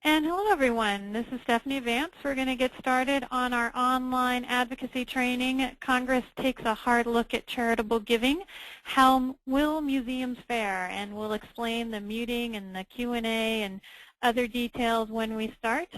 And hello, everyone. This is Stephanie Vance. We're going to get started on our online advocacy training. Congress takes a hard look at charitable giving. How will museums fare? And we'll explain the muting and the Q&A and other details when we start.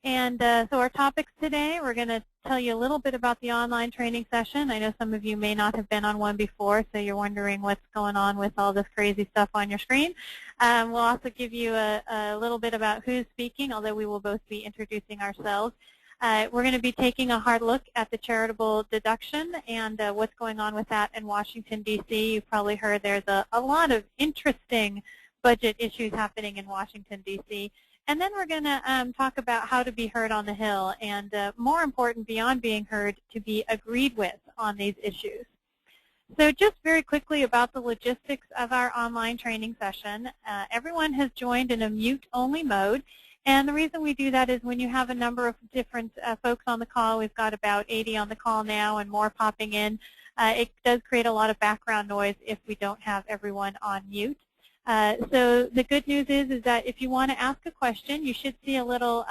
And so our topics today, we're going to tell you a little bit about the online training session. I know some of you may not have been on one before, so you're wondering what's going on with all this crazy stuff on your screen. We'll also give you a little bit about who's speaking, although we will both be introducing ourselves. We're going to be taking a hard look at the charitable deduction and what's going on with that in Washington, D.C. You've probably heard there's a lot of interesting budget issues happening in Washington, D.C. And then we're going to talk about how to be heard on the Hill and, more important, beyond being heard, to be agreed with on these issues. So just very quickly about the logistics of our online training session. Everyone has joined in a mute-only mode. And the reason we do that is when you have a number of different folks on the call, we've got about 80 on the call now and more popping in, it does create a lot of background noise if we don't have everyone on mute. So the good news is that if you want to ask a question, you should see a little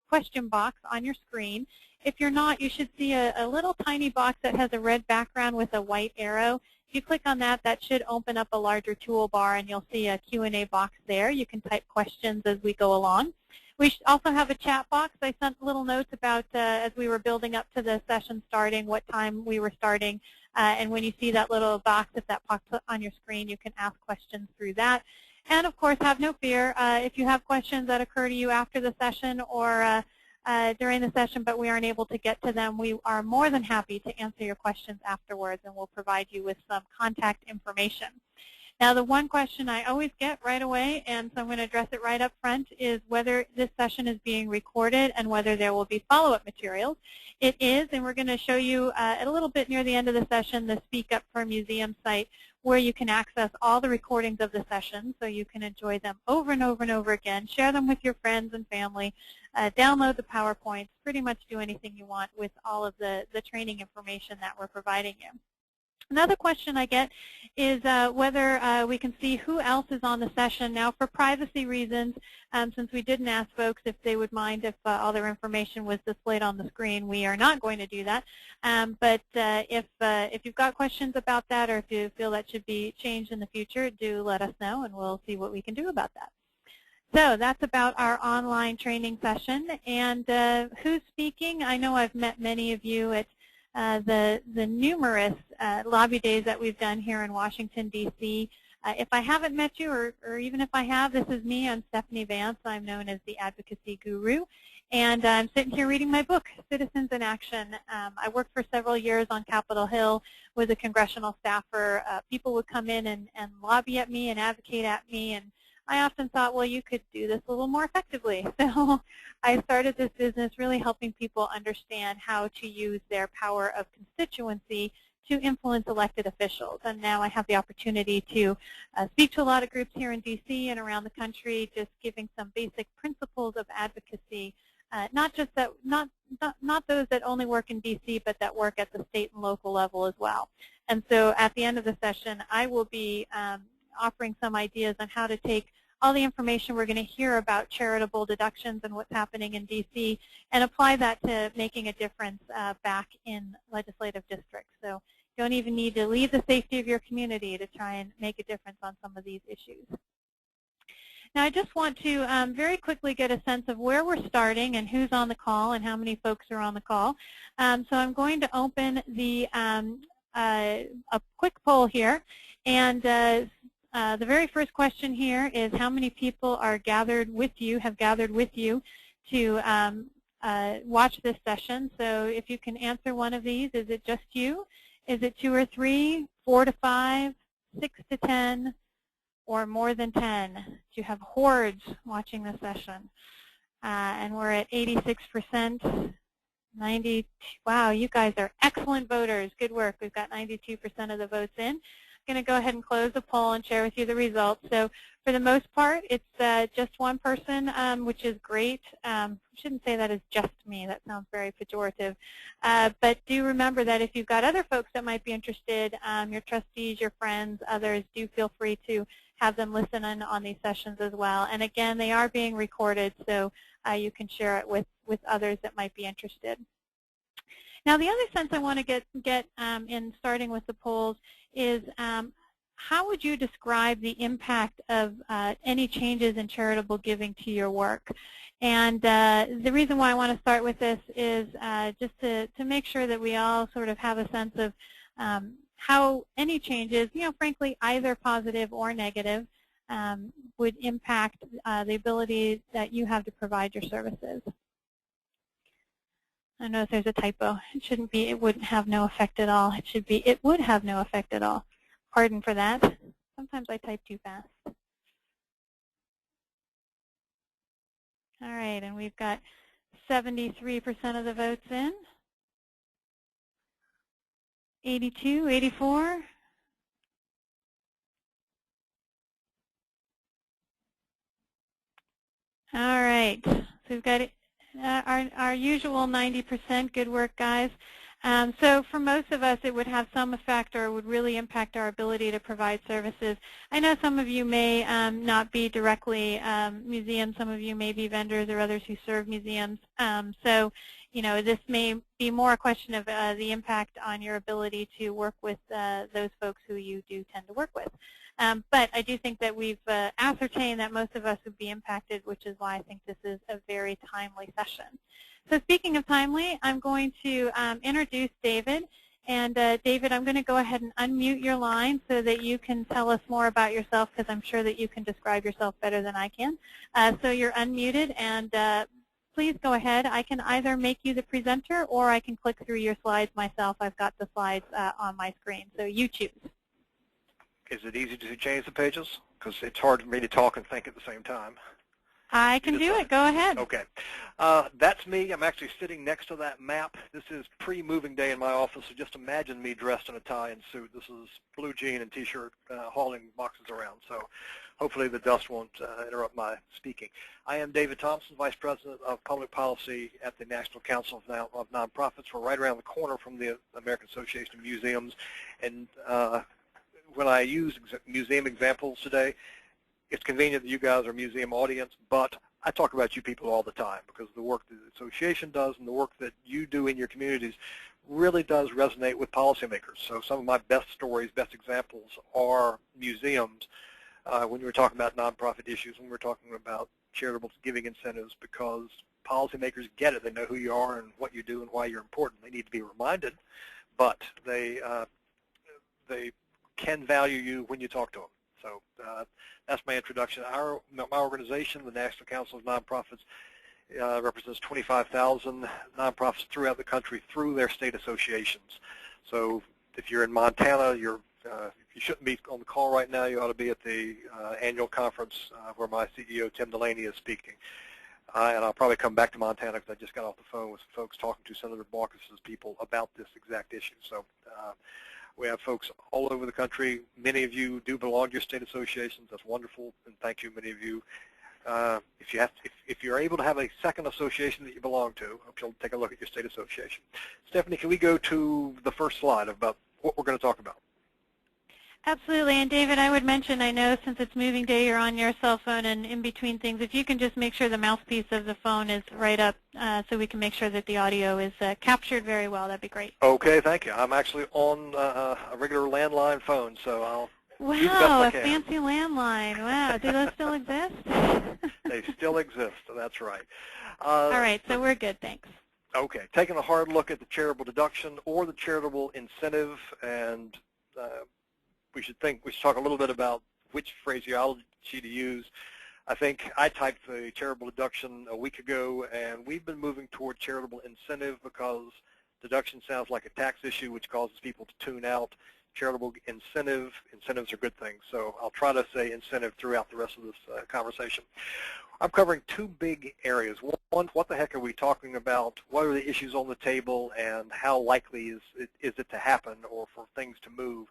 question box on your screen. If you're not, you should see a little tiny box that has a red background with a white arrow. If you click on that, that should open up a larger toolbar, and you'll see a Q&A box there. You can type questions as we go along. We also have a chat box. I sent little notes about, as we were building up to the session starting, what time we were starting. And when you see that little box, if that pops up on your screen, you can ask questions through that. And, of course, have no fear. If you have questions that occur to you after the session or during the session, but we aren't able to get to them, we are more than happy to answer your questions afterwards, and we'll provide you with some contact information. Now, the one question I always get right away, and so I'm going to address it right up front, is whether this session is being recorded and whether there will be follow-up materials. It is, and we're going to show you a little bit near the end of the session the Speak Up for Museum site where you can access all the recordings of the session so you can enjoy them over and over and over again, share them with your friends and family, download the PowerPoints, pretty much do anything you want with all of the training information that we're providing you. Another question I get is whether we can see who else is on the session. Now, for privacy reasons, since we didn't ask folks if they would mind if all their information was displayed on the screen, we are not going to do that. But if you've got questions about that, or if you feel that should be changed in the future, do let us know, and we'll see what we can do about that. So that's about our online training session. And who's speaking? I know I've met many of you at the numerous lobby days that we've done here in Washington, D.C. If I haven't met you, or even if I have, this is me. I'm Stephanie Vance. I'm known as the Advocacy Guru. And I'm sitting here reading my book, Citizens in Action. I worked for several years on Capitol Hill, was a congressional staffer. People would come in and lobby at me and advocate at me, and I often thought, well, you could do this a little more effectively. So I started this business really helping people understand how to use their power of constituency to influence elected officials. And now I have the opportunity to speak to a lot of groups here in D.C. and around the country, just giving some basic principles of advocacy, not just that, not those that only work in D.C., but that work at the state and local level as well. And so at the end of the session, I will be offering some ideas on how to take all the information we're going to hear about charitable deductions and what's happening in D.C. and apply that to making a difference back in legislative districts. So you don't even need to leave the safety of your community to try and make a difference on some of these issues. Now, I just want to very quickly get a sense of where we're starting and who's on the call and how many folks are on the call. So I'm going to open the a quick poll here, and the very first question here is how many people are gathered with you, have gathered with you to watch this session. So if you can answer one of these, is it just you? Is it 2 or 3, 4 to 5, 6 to 10, or more than 10? Do you have hordes watching the session? And we're at 86%. 90. Wow, you guys are excellent voters. Good work. We've got 92% of the votes in. I'm going to go ahead and close the poll and share with you the results. So for the most part, it's just one person, which is great. I shouldn't say that as just me. That sounds very pejorative. But do remember that if you've got other folks that might be interested, your trustees, your friends, others, do feel free to have them listen in on these sessions as well. And again, they are being recorded, so you can share it with others that might be interested. Now, the other sense I want to get in starting with the polls is how would you describe the impact of any changes in charitable giving to your work? And the reason why I want to start with this is just to make sure that we all sort of have a sense of how any changes, frankly, either positive or negative, would impact the ability that you have to provide your services. I notice there's a typo. It shouldn't be, it wouldn't have no effect at all. It should be, it would have no effect at all. Pardon for that. Sometimes I type too fast. All right, and we've got 73% of the votes in. 82, 84. All right, so we've got our usual 90%. Good work, guys. So for most of us, it would have some effect or would really impact our ability to provide services. I know some of you may not be directly museums. Some of you may be vendors or others who serve museums. So, this may be more a question of the impact on your ability to work with those folks who you do tend to work with. But I do think that we've ascertained that most of us would be impacted, which is why I think this is a very timely session. So speaking of timely, I'm going to introduce David. And David, I'm going to go ahead and unmute your line so that you can tell us more about yourself, because I'm sure that you can describe yourself better than I can. So you're unmuted, and please go ahead. I can either make you the presenter or I can click through your slides myself. I've got the slides on my screen, so you choose. Is it easy to change the pages? Because it's hard for me to talk and think at the same time. I can do it. Go ahead. Okay. That's me. I'm actually sitting next to that map. This is pre-moving day in my office, so just imagine me dressed in a tie and suit. This is blue jean and T-shirt hauling boxes around, so hopefully the dust won't interrupt my speaking. I am David Thompson, Vice President of Public Policy at the National Council of Nonprofits. We're right around the corner from the American Association of Museums, and when I use museum examples today, it's convenient that you guys are a museum audience, but I talk about you people all the time because the work that the association does and the work that you do in your communities really does resonate with policymakers. So some of my best stories, best examples are museums when we were talking about nonprofit issues, when we're talking about charitable giving incentives, because policymakers get it. They know who you are and what you do and why you're important. They need to be reminded, but they can value you when you talk to them. So that's my introduction. My organization, the National Council of Nonprofits, represents 25,000 nonprofits throughout the country through their state associations. So if you're in Montana, you shouldn't be on the call right now. You ought to be at the annual conference where my CEO, Tim Delaney, is speaking. And I'll probably come back to Montana because I just got off the phone with folks talking to Senator Baucus's people about this exact issue. So we have folks all over the country. Many of you do belong to your state associations. That's wonderful, and thank you, many of you. If you're able to have a second association that you belong to, I hope you'll take a look at your state association. Stephanie, can we go to the first slide about what we're going to talk about? Absolutely. And David, I would mention, I know since it's moving day, you're on your cell phone and in between things, if you can just make sure the mouthpiece of the phone is right up so we can make sure that the audio is captured very well, that'd be great. Okay, thank you. I'm actually on a regular landline phone, so I'll do the best Wow, I a can. fancy landline. Wow, do those still exist? They still exist, that's right. All right, so we're good, thanks. Okay, taking a hard look at the charitable deduction or the charitable incentive, and we should talk a little bit about which phraseology to use. I think I typed the charitable deduction a week ago, and we've been moving toward charitable incentive because deduction sounds like a tax issue, which causes people to tune out. Charitable incentives are good things. So I'll try to say incentive throughout the rest of this conversation. I'm covering two big areas. One, what the heck are we talking about? What are the issues on the table, and how likely is it to happen or for things to move?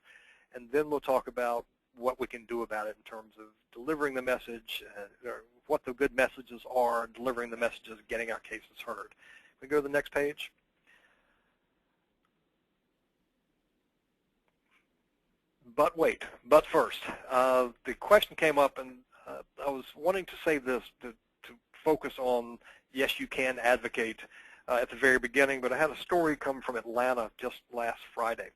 And then we'll talk about what we can do about it in terms of delivering the message, or what the good messages are, delivering the messages, getting our cases heard. Can we go to the next page? But wait, but first, the question came up, and I was wanting to say this to focus on, yes, you can advocate at the very beginning, but I had a story come from Atlanta just last Friday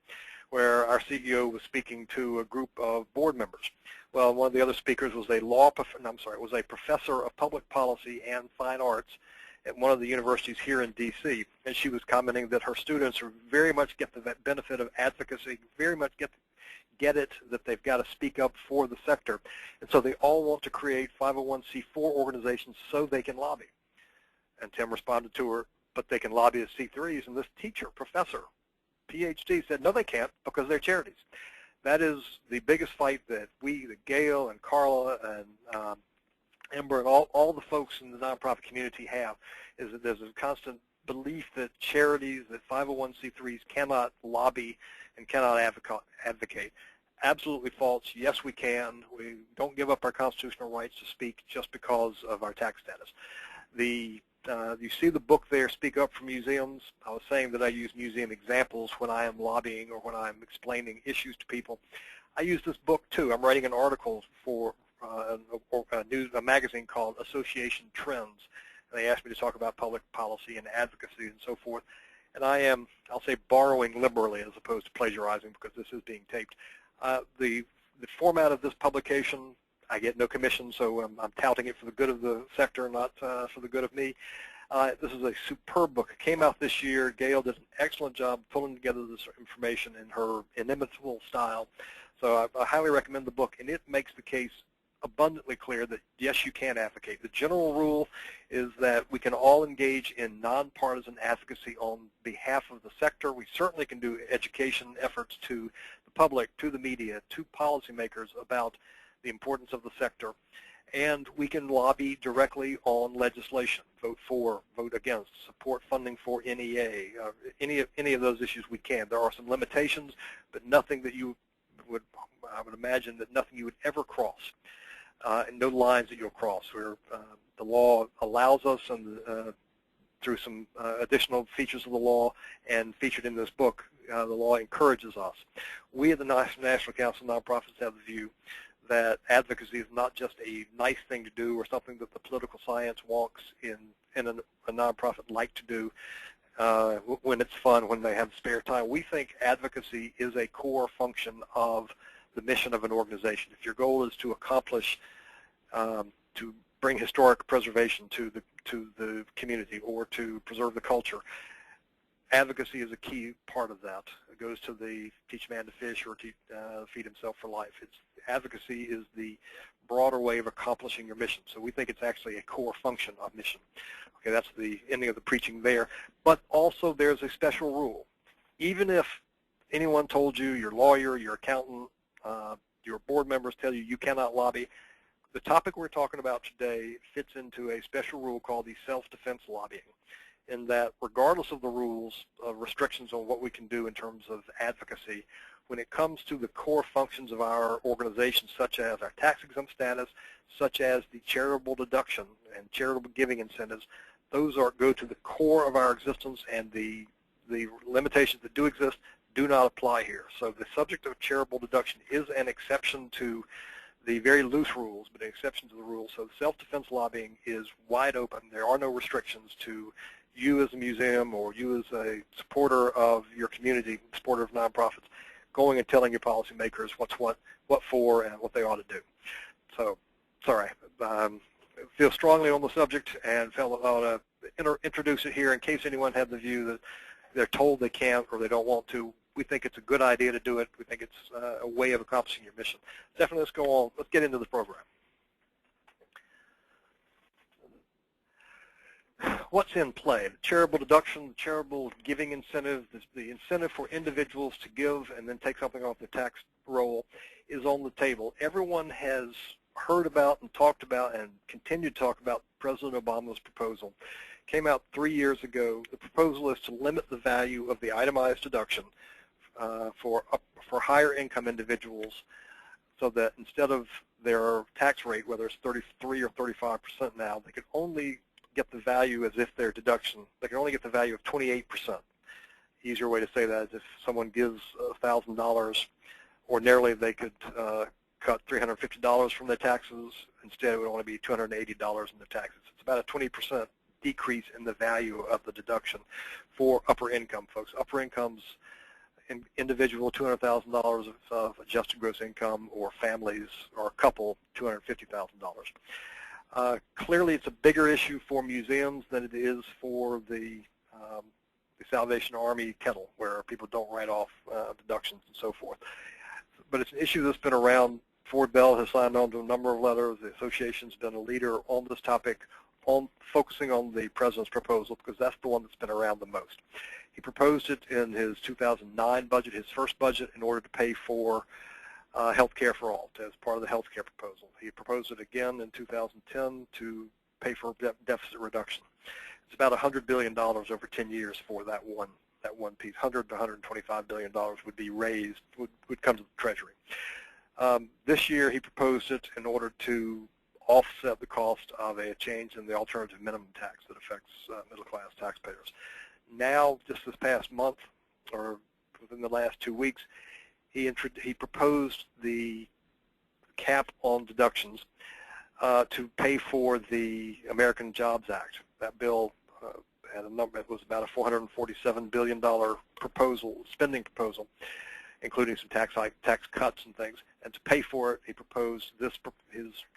where our CEO was speaking to a group of board members. Well, one of the other speakers was was a professor of public policy and fine arts at one of the universities here in D.C., and she was commenting that her students are very much get the benefit of advocacy, very much get it that they've got to speak up for the sector, and so they all want to create 501c4 organizations so they can lobby. And Tim responded to her, but they can lobby as C3s, and this teacher, professor, PhD, said, no, they can't because they're charities. That is the biggest fight that Gail and Carla and Ember and all the folks in the nonprofit community have, is that there's a constant belief that charities, that 501c3s cannot lobby and cannot advocate. Absolutely false. Yes, we can. We don't give up our constitutional rights to speak just because of our tax status. You see the book there, Speak Up for Museums. I was saying that I use museum examples when I am lobbying or when I'm explaining issues to people. I use this book too. I'm writing an article for a magazine called Association Trends. And they asked me to talk about public policy and advocacy and so forth. And I am, I'll say, borrowing liberally as opposed to plagiarizing because this is being taped. The format of this publication, I get no commission, so I'm touting it for the good of the sector, not for the good of me. This is a superb book. It came out this year. Gail did an excellent job pulling together this information in her inimitable style. So I highly recommend the book, and it makes the case abundantly clear that, yes, you can advocate. The general rule is that we can all engage in nonpartisan advocacy on behalf of the sector. We certainly can do education efforts to the public, to the media, to policymakers about the importance of the sector, and we can lobby directly on legislation, vote for, vote against, support funding for NEA, any of those issues we can. There are some limitations, but nothing that I would imagine that nothing you would ever cross, and no lines that you'll cross. Where the law allows us, and through some additional features of the law and featured in this book, the law encourages us. We at the National Council of Nonprofits have the view that advocacy is not just a nice thing to do or something that the political science wonks in a nonprofit like to do when it's fun, when they have spare time. We think advocacy is a core function of the mission of an organization. If your goal is to accomplish, to bring historic preservation to the community or to preserve the culture, advocacy is a key part of that. It goes to the teach man to fish or feed himself for life. Advocacy is the broader way of accomplishing your mission. So we think it's actually a core function of mission. Okay, that's the ending of the preaching there. But also there's a special rule. Even if anyone told you, your lawyer, your accountant, your board members tell you you cannot lobby, the topic we're talking about today fits into a special rule called the self-defense lobbying, in that regardless of the rules, restrictions on what we can do in terms of advocacy, when it comes to the core functions of our organization, such as our tax-exempt status, such as the charitable deduction and charitable giving incentives, those go to the core of our existence, and the limitations that do exist do not apply here. So the subject of charitable deduction is an exception to the very loose rules, but an exception to the rules. So self-defense lobbying is wide open. There are no restrictions to you as a museum or you as a supporter of your community, supporter of nonprofits, going and telling your policymakers what's what for, and what they ought to do. So, sorry, feel strongly on the subject and felt I ought to introduce it here in case anyone had the view that they're told they can't or they don't want to. We think it's a good idea to do it. We think it's a way of accomplishing your mission. Definitely, let's go on. Let's get into the program. What's in play? The charitable deduction, the charitable giving incentive, the incentive for individuals to give and then take something off their tax roll is on the table. Everyone has heard about and talked about and continued to talk about President Obama's proposal. It came out 3 years ago. The proposal is to limit the value of the itemized deduction for higher income individuals, so that instead of their tax rate, whether it's 33 or 35% now, they could only get the value as if their deduction, they can only get the value of 28%. Easier way to say that is if someone gives $1,000 Ordinarily, they could cut $350 from their taxes. Instead, it would only be $280 in the taxes. It's about a 20% decrease in the value of the deduction for upper income folks. Upper incomes, individual $200,000 of adjusted gross income, or families or a couple $250,000. Clearly, it's a bigger issue for museums than it is for the Salvation Army kettle, where people don't write off deductions and so forth. But it's an issue that's been around. Ford Bell has signed on to a number of letters. The association's been a leader on this topic, on focusing on the president's proposal, because that's the one that's been around the most. He proposed it in his 2009 budget, his first budget, in order to pay for health care for all, as part of the health care proposal. He proposed it again in 2010 to pay for deficit reduction. It's about $100 billion over 10 years for that one piece. $100 to $125 billion would be raised, would come to the Treasury. This year, he proposed it in order to offset the cost of a change in the alternative minimum tax that affects middle-class taxpayers. Now, just this past month, or within the last 2 weeks, he proposed the cap on deductions to pay for the American Jobs Act. That bill had a number. It was about a $447 billion spending proposal, including some tax cuts and things. And to pay for it, he proposed his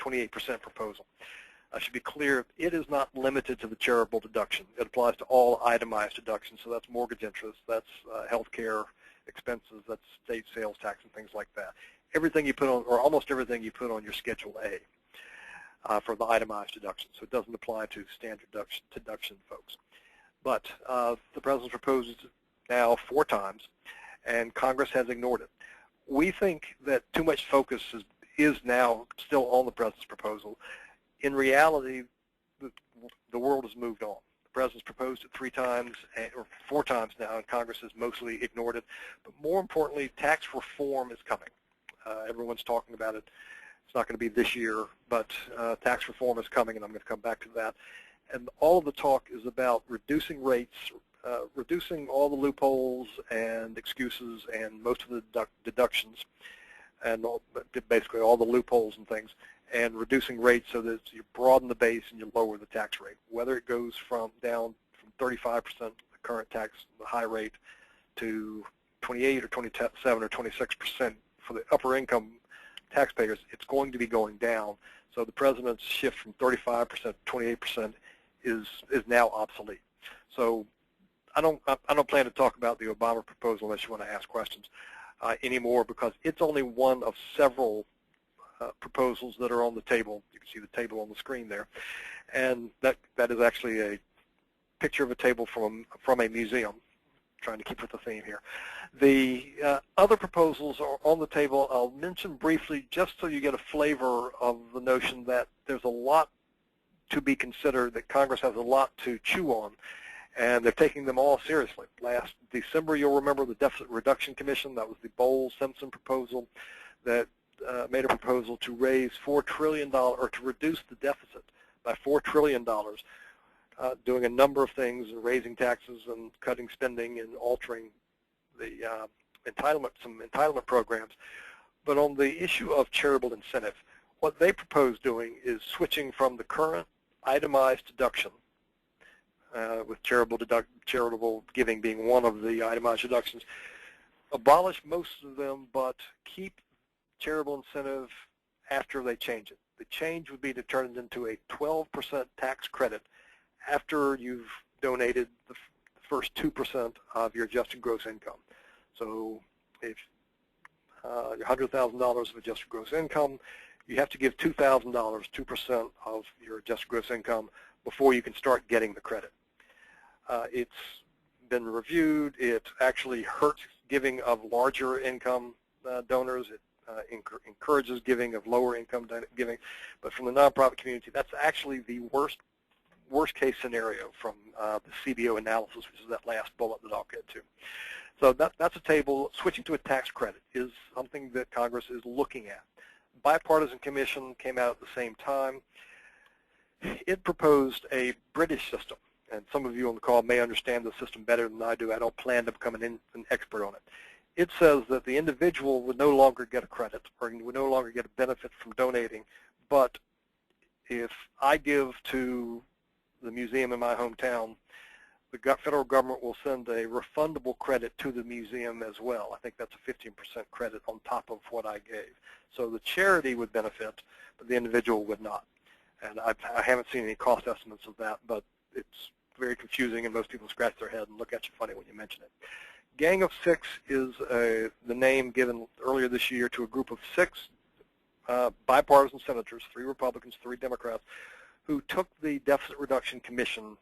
28% proposal. I should be clear, it is not limited to the charitable deduction. It applies to all itemized deductions, so that's mortgage interest, that's health care expenses, that's state sales tax and things like that. Everything you put on, or almost everything you put on your Schedule A for the itemized deduction, so it doesn't apply to standard deduction folks. But the President's proposed it now 4 times, and Congress has ignored it. We think that too much focus is now still on the President's proposal. In reality, the world has moved on. The President's proposed it 3 times, or 4 times now, and Congress has mostly ignored it. But more importantly, tax reform is coming. Everyone's talking about it. It's not going to be this year, but tax reform is coming, and I'm going to come back to that. And all of the talk is about reducing rates, reducing all the loopholes and excuses and most of the deductions, and basically all the loopholes and things, and reducing rates so that you broaden the base and you lower the tax rate. Whether it goes down from 35%, the current tax, the high rate, to 28 or 27 or 26% for the upper income taxpayers, it's going to be going down. So the President's shift from 35% to 28% is now obsolete. So I don't plan to talk about the Obama proposal unless you want to ask questions anymore, because it's only one of several proposals that are on the table. You can see the table on the screen there, and that is actually a picture of a table from a museum. Trying to keep with the theme here. The other proposals are on the table. I'll mention briefly just so you get a flavor of the notion that there's a lot to be considered, that Congress has a lot to chew on, and they're taking them all seriously. Last December, you'll remember the Deficit Reduction Commission. That was the Bowles-Simpson proposal that made a proposal to raise $4 trillion, or to reduce the deficit by $4 trillion, doing a number of things, raising taxes and cutting spending and altering the some entitlement programs. But on the issue of charitable incentive, what they propose doing is switching from the current itemized deduction, with charitable giving being one of the itemized deductions, abolish most of them, but keep charitable incentive after they change it. The change would be to turn it into a 12% tax credit after you've donated the first 2% of your adjusted gross income. So if your $100,000 of adjusted gross income, you have to give $2,000, 2% of your adjusted gross income, before you can start getting the credit. It's been reviewed. It actually hurts giving of larger income donors. It encourages giving of lower income giving. But from the nonprofit community, that's actually the worst case scenario from the CBO analysis, which is that last bullet that I'll get to. So that's a table. Switching to a tax credit is something that Congress is looking at. Bipartisan commission came out at the same time. It proposed a British system, and some of you on the call may understand the system better than I do. I don't plan to become an expert on it. it says that the individual would no longer get a credit or would no longer get a benefit from donating, but if I give to the museum in my hometown, the federal government will send a refundable credit to the museum as well. I think that's a 15% credit on top of what I gave. So the charity would benefit, but the individual would not. And I haven't seen any cost estimates of that, but it's very confusing, and most people scratch their head and look at you funny when you mention it. Gang of Six is the name given earlier this year to a group of 6 bipartisan senators, 3 Republicans, 3 Democrats, who took the Deficit Reduction Commission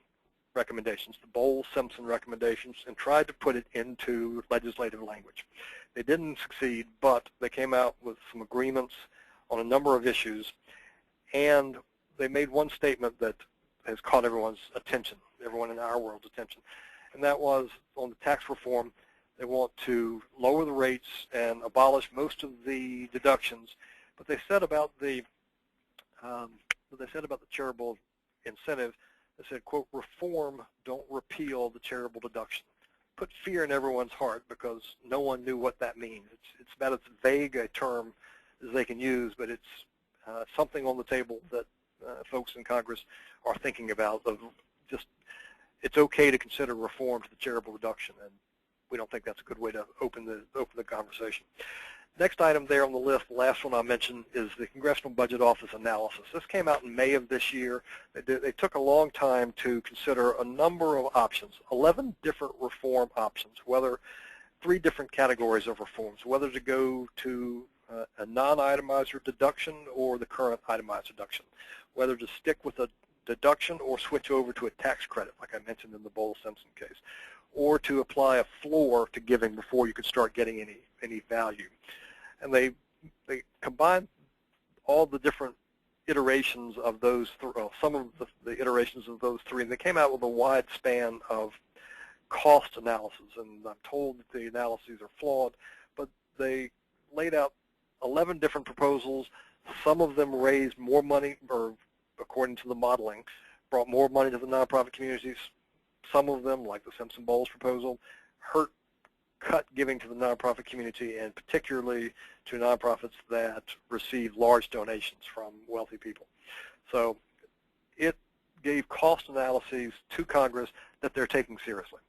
recommendations, the Bowles-Simpson recommendations, and tried to put it into legislative language. They didn't succeed, but they came out with some agreements on a number of issues, and they made one statement that has caught everyone's attention, everyone in our world's attention, and that was on the tax reform. They want to lower the rates and abolish most of the deductions, but they said about the charitable incentive, they said, quote, reform, don't repeal the charitable deduction. Put fear in everyone's heart because no one knew what that means. It's about as vague a term as they can use, but it's something on the table that folks in Congress are thinking about. Of just, it's okay to consider reform to the charitable deduction, and we don't think that's a good way to open the conversation. Next item there on the list, the last one I mentioned, is the Congressional Budget Office analysis. This came out in May of this year. They took a long time to consider a number of options, 11 different reform options, 3 different categories of reforms, whether to go to a non-itemizer deduction or the current itemized deduction, whether to stick with a deduction or switch over to a tax credit, like I mentioned in the Bowles-Simpson case, or to apply a floor to giving before you could start getting any value. And they combined all the different iterations of those, some of the iterations of those 3, and they came out with a wide span of cost analysis. And I'm told that the analyses are flawed, but they laid out 11 different proposals. Some of them raised more money, or according to the modeling, brought more money to the nonprofit communities. Some of them, like the Simpson-Bowles proposal, cut giving to the nonprofit community, and particularly to nonprofits that receive large donations from wealthy people. So it gave cost analyses to Congress that they're taking seriously.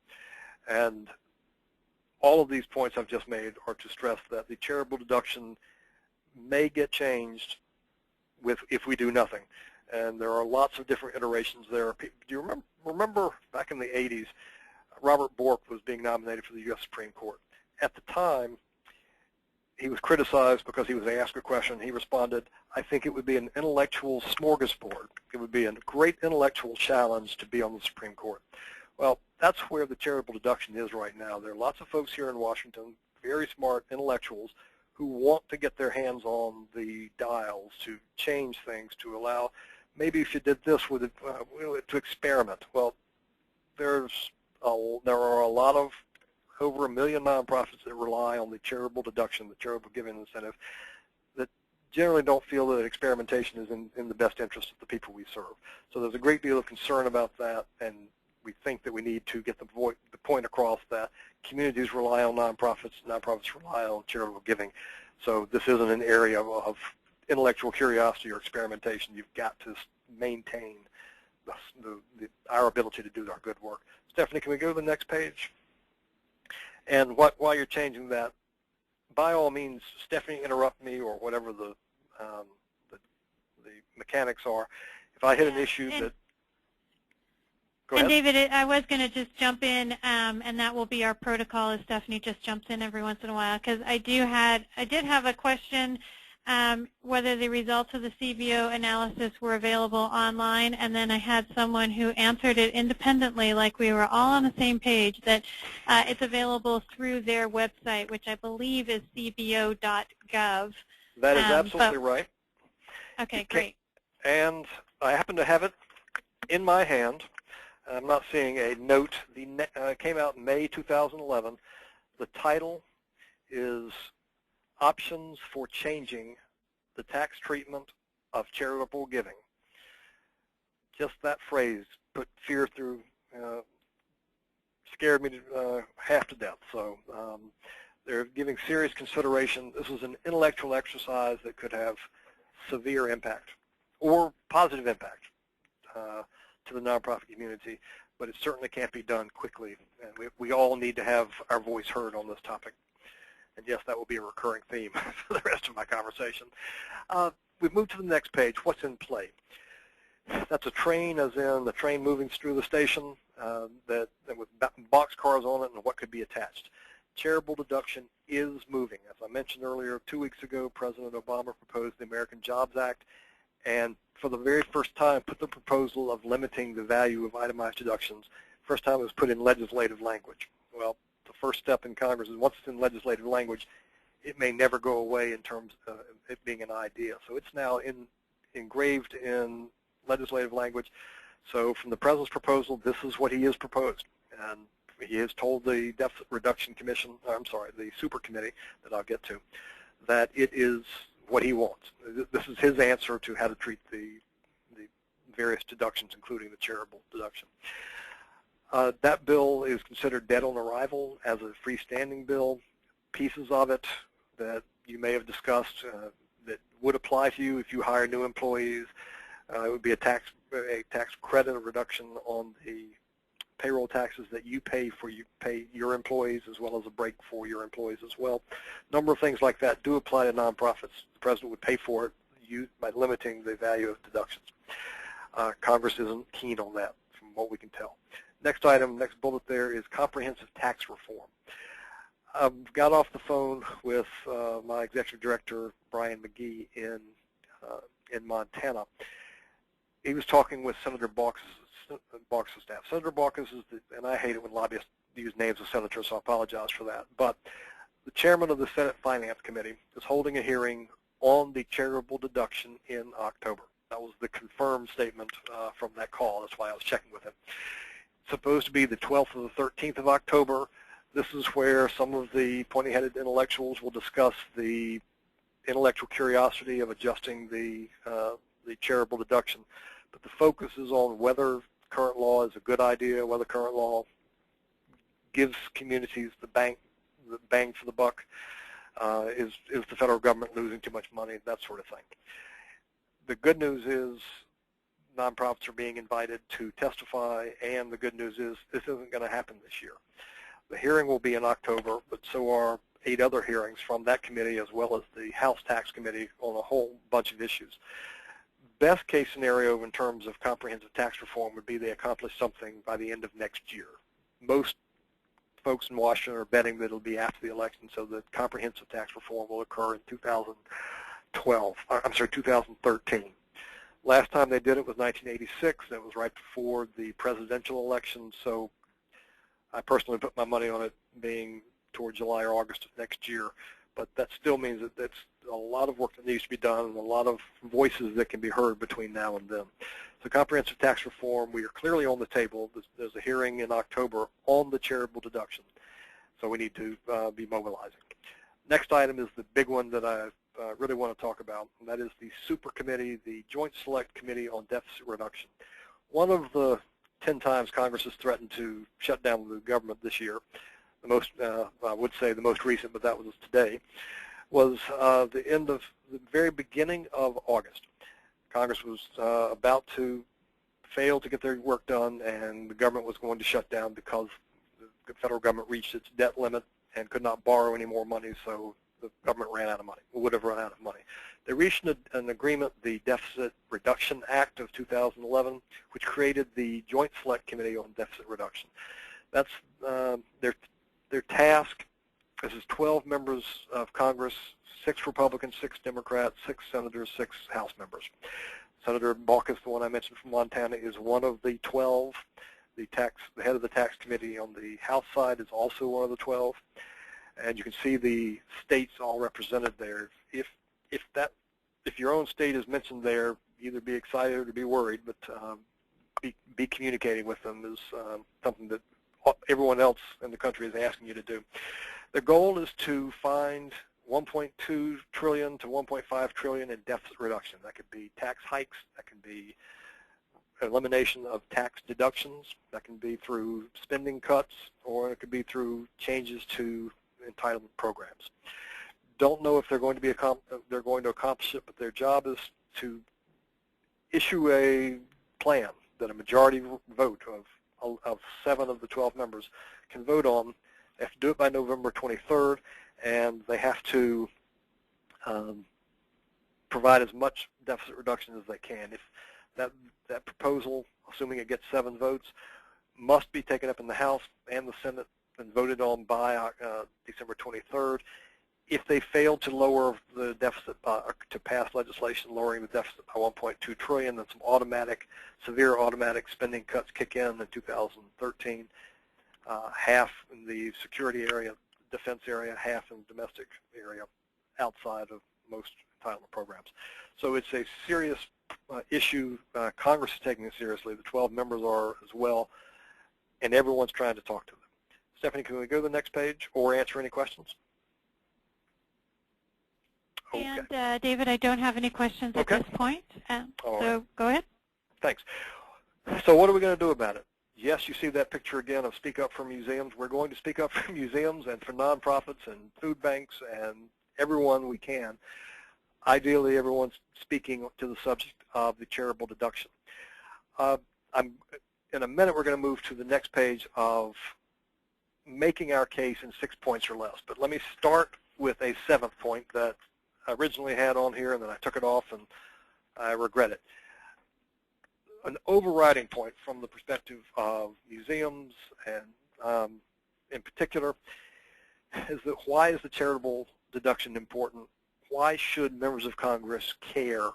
And all of these points I've just made are to stress that the charitable deduction may get changed if we do nothing. And there are lots of different iterations there. Do you remember back in the 80s, Robert Bork was being nominated for the U.S. Supreme Court. At the time, he was criticized because he was asked a question. He responded, I think it would be an intellectual smorgasbord. It would be a great intellectual challenge to be on the Supreme Court. Well, that's where the charitable deduction is right now. There are lots of folks here in Washington, very smart intellectuals, who want to get their hands on the dials to change things, to allow, maybe if you did this with it, to experiment. Well, there are a lot of, over 1 million nonprofits that rely on the charitable deduction, the charitable giving incentive, that generally don't feel that experimentation is in the best interest of the people we serve. So there's a great deal of concern about that, and we think that we need to get the point across that communities rely on nonprofits, nonprofits rely on charitable giving. So this isn't an area of intellectual curiosity or experimentation. You've got to maintain our ability to do our good work. Stephanie, can we go to the next page? And while you're changing that, by all means, Stephanie, interrupt me or whatever the mechanics are. If I hit an issue that, go ahead. And David, I was going to just jump in, and that will be our protocol as Stephanie just jumps in every once in a while, because I did have a question whether the results of the CBO analysis were available online, and then I had someone who answered it independently, like we were all on the same page, that it's available through their website, which I believe is cbo.gov. That is absolutely right. Okay, great. And I happen to have it in my hand. I'm not seeing a note. It came out in May 2011. The title is Options for Changing the Tax Treatment of Charitable Giving. Just that phrase put fear through, scared me half to death. So They're giving serious consideration. This is an intellectual exercise that could have severe impact or positive impact to the nonprofit community, but it certainly can't be done quickly. And we all need to have our voice heard on this topic. And yes, that will be a recurring theme for the rest of my conversation. We've moved to the next page, what's in play. That's a train, as in the train moving through the station that with boxcars on it and what could be attached. Charitable deduction is moving. As I mentioned earlier, 2 weeks ago, President Obama proposed the American Jobs Act, and for the very first time put the proposal of limiting the value of itemized deductions. First time it was put in legislative language. Well, the first step in Congress is once it's in legislative language, it may never go away in terms of it being an idea. So it's now engraved in legislative language. So from the President's proposal, this is what he has proposed. And he has told the Deficit Reduction Commission, I'm sorry, the Super Committee that I'll get to, that it is what he wants. This is his answer to how to treat the various deductions, including the charitable deduction. That bill is considered dead on arrival as a freestanding bill. Pieces of it that you may have discussed that would apply to you if you hire new employees. It would be a tax credit, a reduction on the payroll taxes that you pay your employees, as well as a break for your employees as well. A number of things like that do apply to nonprofits. The President would pay for it by limiting the value of deductions. Congress isn't keen on that, from what we can tell. Next item, next bullet there is comprehensive tax reform. I got off the phone with my executive director, Brian McGee, in Montana. He was talking with Senator Baucus' staff. Senator Baucus is, and I hate it when lobbyists use names of senators, so I apologize for that. But the chairman of the Senate Finance Committee is holding a hearing on the charitable deduction in October. That was the confirmed statement from that call. That's why I was checking with him. It's supposed to be the 12th or the 13th of October. This is where some of the pointy-headed intellectuals will discuss the intellectual curiosity of adjusting the charitable deduction. But the focus is on whether current law is a good idea, whether current law gives communities the bang for the buck, is the federal government losing too much money, that sort of thing. The good news is nonprofits are being invited to testify, and the good news is this isn't going to happen this year. The hearing will be in October, but so are 8 other hearings from that committee, as well as the House Tax Committee on a whole bunch of issues. Best case scenario in terms of comprehensive tax reform would be they accomplish something by the end of next year. Most folks in Washington are betting that it'll be after the election, so that comprehensive tax reform will occur in 2013. Last time they did it was 1986. That was right before the presidential election, so I personally put my money on it being toward July or August of next year. But that still means that that's a lot of work that needs to be done and a lot of voices that can be heard between now and then. So comprehensive tax reform, we are clearly on the table. There's a hearing in October on the charitable deduction, so we need to be mobilizing. Next item is the big one that I really want to talk about, and that is the Super Committee, the Joint Select Committee on Deficit Reduction. One of the 10 times Congress has threatened to shut down the government this year, the most, I would say the most recent, but that was today, was the very beginning of August. Congress was about to fail to get their work done, and the government was going to shut down because the federal government reached its debt limit and could not borrow any more money, so the government ran out of money, or would have run out of money. They reached an agreement, the Deficit Reduction Act of 2011, which created the Joint Select Committee on Deficit Reduction. That's their task. This is 12 members of Congress, 6 Republicans, 6 Democrats, 6 senators, 6 House members. Senator Baucus, the one I mentioned from Montana, is one of the 12. The head of the tax committee on the House side is also one of the 12. And you can see the states all represented there. If your own state is mentioned there, either be excited or be worried, but be communicating with them is something that everyone else in the country is asking you to do. The goal is to find $1.2 trillion to $1.5 trillion in deficit reduction. That could be tax hikes, that can be elimination of tax deductions, that can be through spending cuts, or it could be through changes to entitlement programs. Don't know if they're going to accomplish it, but their job is to issue a plan that a majority vote of 7 of the 12 members can vote on. They have to do it by November 23rd, and they have to provide as much deficit reduction as they can. If that proposal, assuming it gets 7 votes, must be taken up in the House and the Senate and voted on by December 23rd. If they fail to lower the deficit, to pass legislation lowering the deficit by $1.2 trillion, then some severe automatic spending cuts kick in 2013, half in the security area, defense area, half in the domestic area, outside of most entitlement programs. So it's a serious issue. Congress is taking it seriously. The 12 members are as well, and everyone's trying to talk to them. Stephanie, can we go to the next page or answer any questions? Okay. And David, I don't have any questions at this point, so go ahead. Thanks. So what are we going to do about it? Yes, you see that picture again of Speak Up for Museums. We're going to speak up for museums and for nonprofits and food banks and everyone we can. Ideally, everyone's speaking to the subject of the charitable deduction. In a minute, we're going to move to the next page of making our case in 6 points or less. But let me start with a 7th point that I originally had on here, and then I took it off, and I regret it. An overriding point from the perspective of museums and in particular is that why is the charitable deduction important? Why should members of Congress care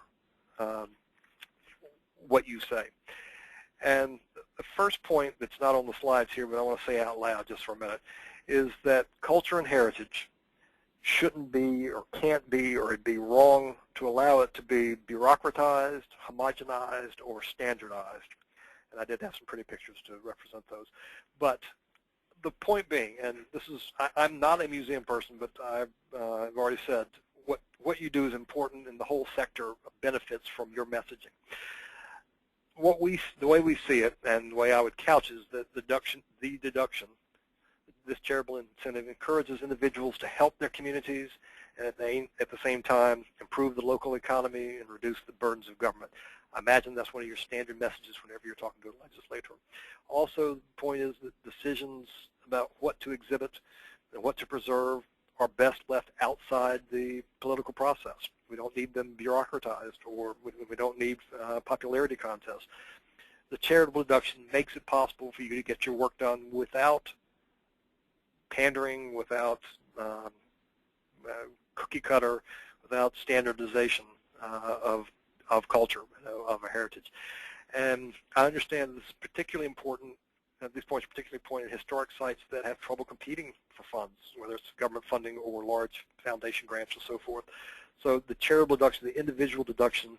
what you say? And the first point that's not on the slides here, but I want to say out loud just for a minute, is that culture and heritage shouldn't be or can't be, or it'd be wrong to allow it to be bureaucratized, homogenized, or standardized. And I did have some pretty pictures to represent those. But the point being, and this is, I'm not a museum person, but I've already said, what you do is important, and the whole sector benefits from your messaging. The way we see it, and the way I would couch, is that the deduction, this charitable incentive, encourages individuals to help their communities and at the same time improve the local economy and reduce the burdens of government. I imagine that's one of your standard messages whenever you're talking to a legislator. Also, the point is that decisions about what to exhibit and what to preserve are best left outside the political process. We don't need them bureaucratized, or we don't need popularity contests. The charitable deduction makes it possible for you to get your work done without pandering, without cookie cutter, without standardization of culture, of a heritage. And I understand this is particularly important, these points are particularly important in historic sites that have trouble competing for funds, whether it's government funding or large foundation grants and so forth. So the charitable deduction, the individual deduction,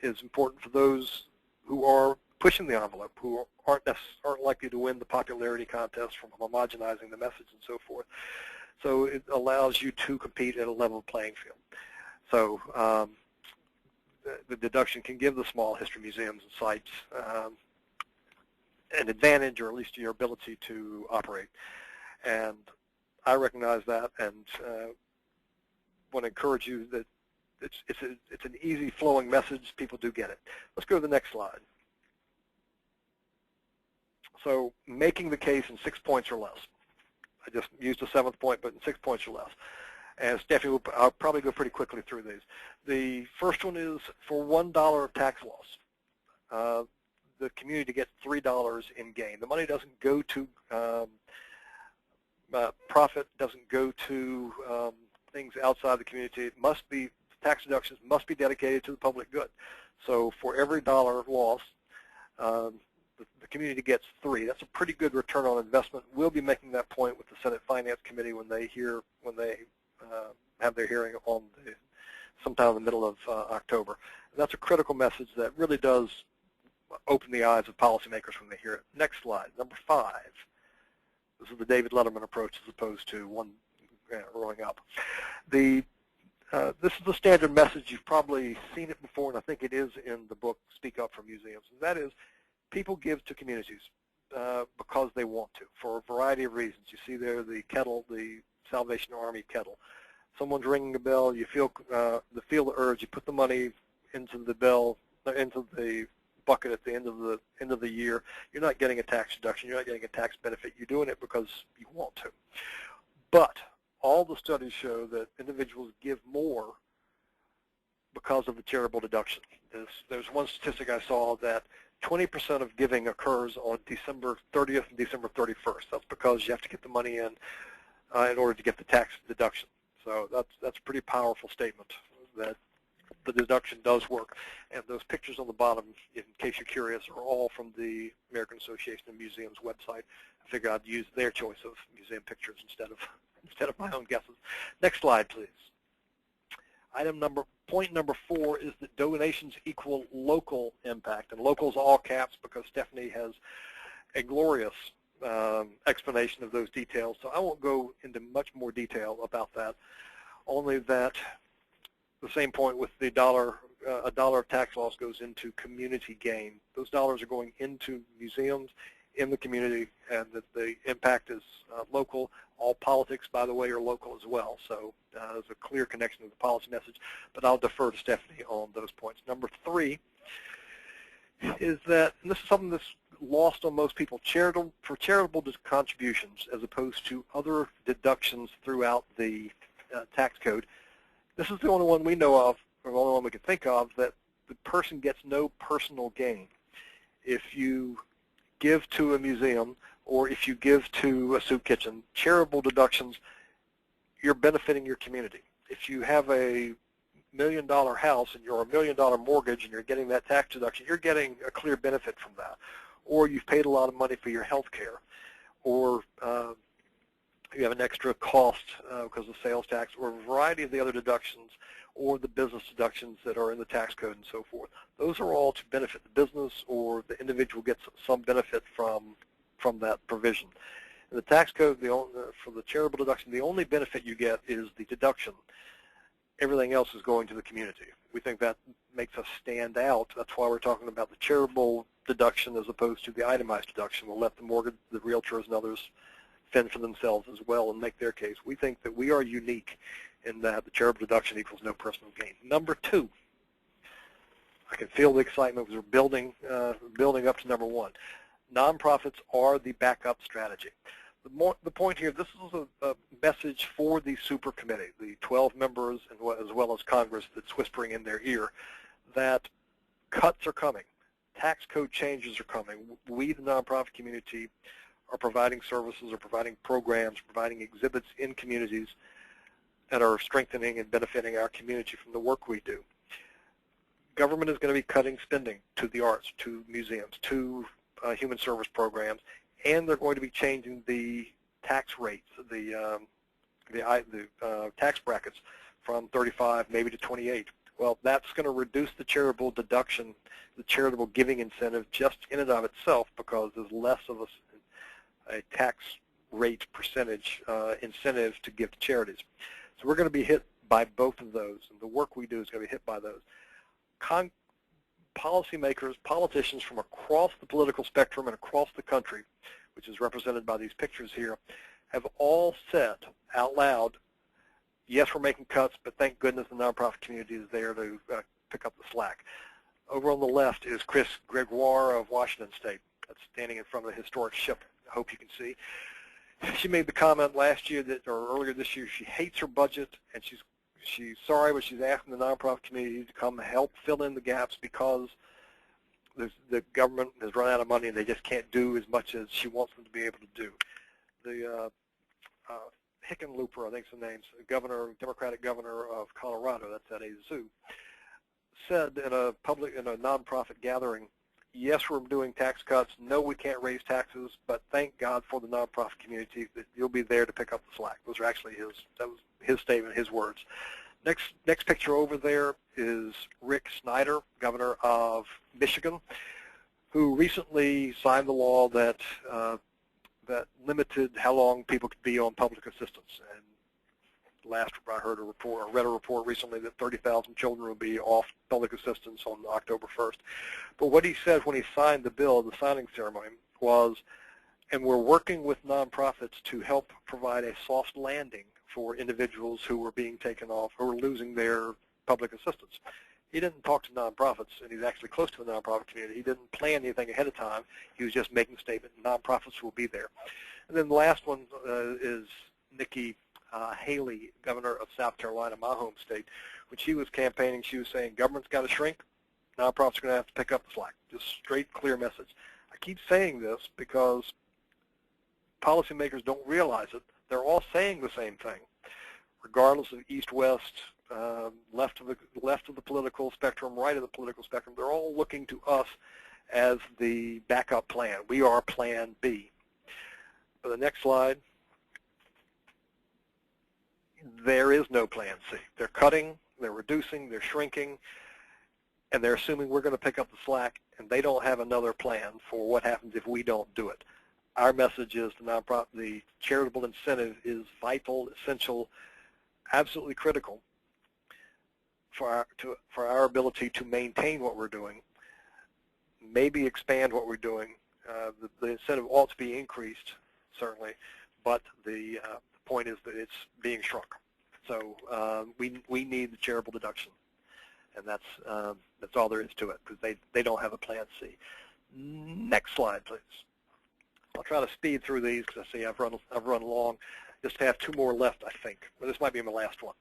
is important for those who are pushing the envelope, who aren't likely to win the popularity contest from homogenizing the message and so forth. So it allows you to compete at a level playing field. So the deduction can give the small history museums and sites an advantage, or at least your ability to operate. And I recognize that, and want to encourage you that it's an easy flowing message. People do get it. Let's go to the next slide. So making the case in 6 points or less. I just used the 7th point, but in 6 points or less. And Stephanie, I'll probably go pretty quickly through these. The first one is for $1 of tax loss, the community gets $3 in gain. The money doesn't go to profit, doesn't go to things outside the community. It must be, tax deductions must be dedicated to the public good. So for every dollar loss, the community gets 3. That's a pretty good return on investment. We'll be making that point with the Senate Finance Committee when they have their hearing on sometime in the middle of October. And that's a critical message that really does open the eyes of policymakers when they hear it. Next slide, number 5. This is the David Letterman approach as opposed to one growing up. This is the standard message. You've probably seen it before, and I think it is in the book Speak Up for Museums. And that is, people give to communities because they want to, for a variety of reasons. You see there the kettle, the Salvation Army kettle. Someone's ringing a bell, you feel the urge, you put the money into the bucket at the end of the year. You're not getting a tax deduction, you're not getting a tax benefit, you're doing it because you want to. But all the studies show that individuals give more because of the charitable deduction. There's one statistic I saw that 20% of giving occurs on December 30th and December 31st. That's because you have to get the money in order to get the tax deduction. So that's a pretty powerful statement that the deduction does work. And those pictures on the bottom, in case you're curious, are all from the American Association of Museums website. I figured I'd use their choice of museum pictures instead of my own guesses. Next slide, please. Point number 4 is that donations equal local impact, and local is all caps because Stephanie has a glorious explanation of those details. So I won't go into much more detail about that. Only that the same point with the a dollar of tax loss goes into community gain. Those dollars are going into museums in the community, and that the impact is local. All politics, by the way, are local as well. So there's a clear connection to the policy message, but I'll defer to Stephanie on those points. Number 3 is that, and this is something that's lost on most people, for charitable contributions as opposed to other deductions throughout the tax code. This is the only one we know of, or the only one we can think of, that the person gets no personal gain. If you give to a museum or if you give to a soup kitchen, charitable deductions, you're benefiting your community. If you have a $1 million house and you're a $1 million mortgage and you're getting that tax deduction, you're getting a clear benefit from that. Or you've paid a lot of money for your health care, or you have an extra cost because of sales tax, or a variety of the other deductions, or the business deductions that are in the tax code and so forth. Those are all to benefit the business, or the individual gets some benefit from that provision. In the tax code, for the charitable deduction, the only benefit you get is the deduction. Everything else is going to the community. We think that makes us stand out. That's why we're talking about the charitable deduction as opposed to the itemized deduction. We'll let the mortgage, the realtors, and others fend for themselves as well and make their case. We think that we are unique in that the charitable deduction equals no personal gain. Number 2, I can feel the excitement because we're building up to number 1. Nonprofits are the backup strategy. The point here, this is a message for the super committee, the 12 members as well as Congress that's whispering in their ear that cuts are coming. Tax code changes are coming. We, the nonprofit community, are providing services or providing programs, providing exhibits in communities that are strengthening and benefiting our community from the work we do. Government is going to be cutting spending to the arts, to museums, to human service programs, and they're going to be changing the tax rates, the tax brackets from 35 maybe to 28. Well, that's going to reduce the charitable deduction, the charitable giving incentive just in and of itself, because there's less of a tax rate percentage incentive to give to charities. So we're going to be hit by both of those, and the work we do is going to be hit by those. Policymakers, politicians from across the political spectrum and across the country, which is represented by these pictures here, have all said out loud, yes, we're making cuts, but thank goodness the nonprofit community is there to pick up the slack. Over on the left is Chris Gregoire of Washington State. That's standing in front of the historic ship. I hope you can see. She made the comment last year or earlier this year, she hates her budget, and she's sorry, but she's asking the nonprofit community to come help fill in the gaps because the government has run out of money and they just can't do as much as she wants them to be able to do. The Hickenlooper, I think is the name, Democratic governor of Colorado, that's at a zoo, said in a nonprofit gathering, yes, we're doing tax cuts. No, we can't raise taxes, but thank God for the nonprofit community that you'll be there to pick up the slack. Those are actually that was his statement, his words. Next picture over there is Rick Snyder, governor of Michigan, who recently signed the law that limited how long people could be on public assistance. And last I heard read a report recently that 30,000 children will be off public assistance on October 1st. But what he said when he signed the bill, the signing ceremony, was, and we're working with nonprofits to help provide a soft landing for individuals who were being taken off, who were losing their public assistance. He didn't talk to nonprofits, and he's actually close to the nonprofit community. He didn't plan anything ahead of time. He was just making a statement, nonprofits will be there. And then the last one is Nikki Haley, governor of South Carolina, my home state. When she was campaigning, she was saying, government's got to shrink, nonprofits are going to have to pick up the slack. Just straight, clear message. I keep saying this because policymakers don't realize it. They're all saying the same thing, regardless of east-west, left of the political spectrum, right of the political spectrum. They're all looking to us as the backup plan. We are Plan B. For the next slide, there is no Plan C. They're cutting, they're reducing, they're shrinking, and they're assuming we're going to pick up the slack, and they don't have another plan for what happens if we don't do it. Our message is the charitable incentive is vital, essential, absolutely critical for our ability to maintain what we're doing, maybe expand what we're doing. The incentive ought to be increased, certainly, but the point is that it's being shrunk. So we need the charitable deduction, and that's all there is to it, because they don't have a Plan C. Next slide, please. I'll try to speed through these because I see I've run long. Just have two more left, I think. But this might be my last one.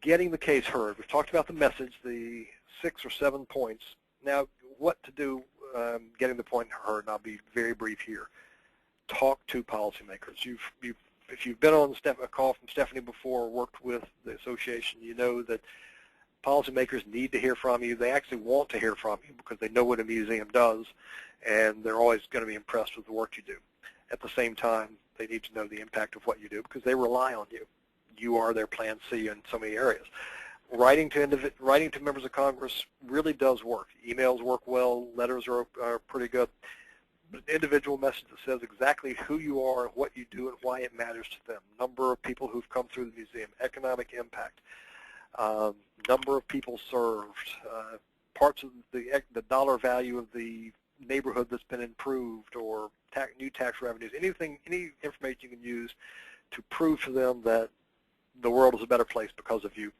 Getting the case heard. We've talked about the message, the 6 or 7 points. Now, what to do getting the point heard, and I'll be very brief here. Talk to policymakers. If you've been on a call from Stephanie before or worked with the association, you know that policymakers need to hear from you. They actually want to hear from you because they know what a museum does, and they're always going to be impressed with the work you do. At the same time, they need to know the impact of what you do because they rely on you. You are their Plan C in so many areas. Writing to members of Congress really does work. Emails work well. Letters are pretty good. But an individual message that says exactly who you are and what you do and why it matters to them. Number of people who've come through the museum. Economic impact. Number of people served. Parts of the dollar value of the neighborhood that's been improved, or new tax revenues. Any information you can use to prove to them that the world is a better place because of you.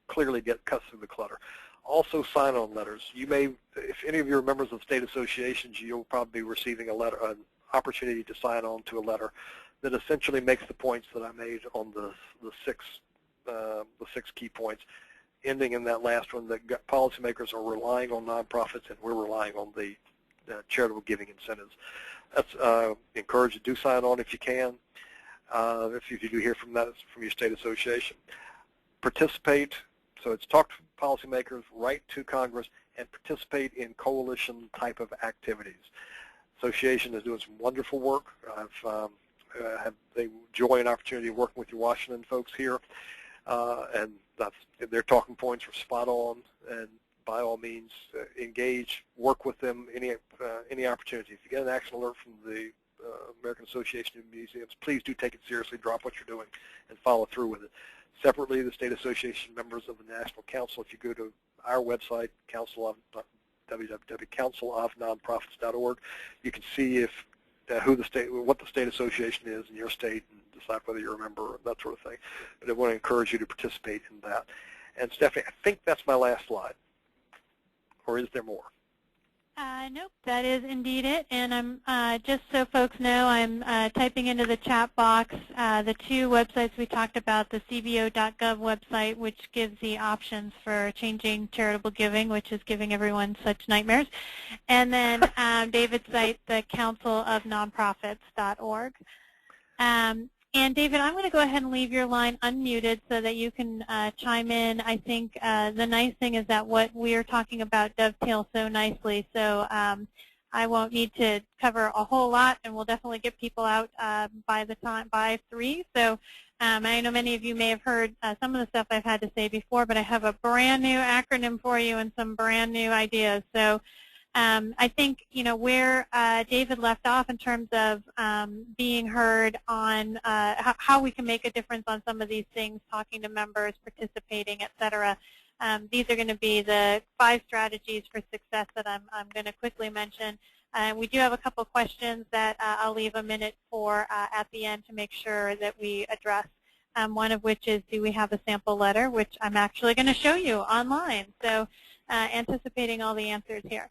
Clearly get cut through the clutter. Also, sign-on letters. You may, if any of you are members of state associations, you'll probably be receiving an opportunity to sign on to a letter that essentially makes the points that I made on the six key points, ending in that last one that policymakers are relying on nonprofits and we're relying on the charitable giving incentives. That's encourage you to do sign on if you can. If you do hear from your state association. Participate, so it's talk to policymakers, write to Congress, and participate in coalition type of activities. Association is doing some wonderful work. I've had the joy and opportunity of working with your Washington folks here, and their talking points are spot on, and by all means engage, work with them, any opportunity. If you get an action alert from the American Association of Museums, please do take it seriously, drop what you're doing, and follow through with it. Separately, the state association members of the National Council, if you go to our website, www.councilofnonprofits.org, you can see what the state association is in your state and decide whether you're a member, that sort of thing. But I want to encourage you to participate in that. And Stephanie, I think that's my last slide. Or is there more? Nope, that is indeed it. And I'm just so folks know, I'm typing into the chat box the two websites we talked about, the cbo.gov website, which gives the options for changing charitable giving, which is giving everyone such nightmares, and then David's site, the councilofnonprofits.org. And David, I'm going to go ahead and leave your line unmuted so that you can chime in. I think the nice thing is that what we're talking about dovetails so nicely, so I won't need to cover a whole lot, and we'll definitely get people out by 3. So I know many of you may have heard some of the stuff I've had to say before, but I have a brand new acronym for you and some brand new ideas. So I think, where David left off in terms of being heard on how we can make a difference on some of these things, talking to members, participating, et cetera. These are going to be the 5 strategies for success that I'm going to quickly mention. We do have a couple questions that I'll leave a minute for at the end to make sure that we address. One of which is, do we have a sample letter, which I'm actually going to show you online. So anticipating all the answers here.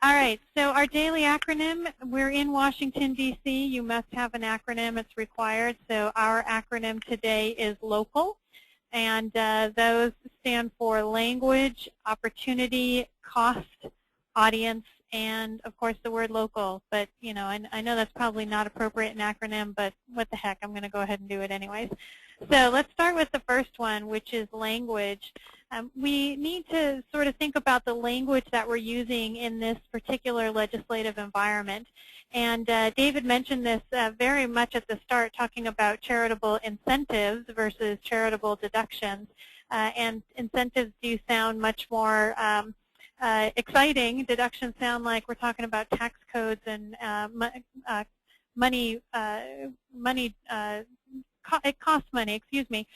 All right, so our daily acronym, we're in Washington, D.C. You must have an acronym. It's required. So our acronym today is LOCAL, and those stand for language, opportunity, cost, audience, and, of course, the word local. But, you know, I know that's probably not appropriate in acronym, but what the heck, I'm going to go ahead and do it anyways. So let's start with the first one, which is language. We need to sort of think about the language that we're using in this particular legislative environment. And David mentioned this very much at the start, talking about charitable incentives versus charitable deductions. And incentives do sound much more exciting. Deductions sound like we're talking about tax codes and it costs money, excuse me.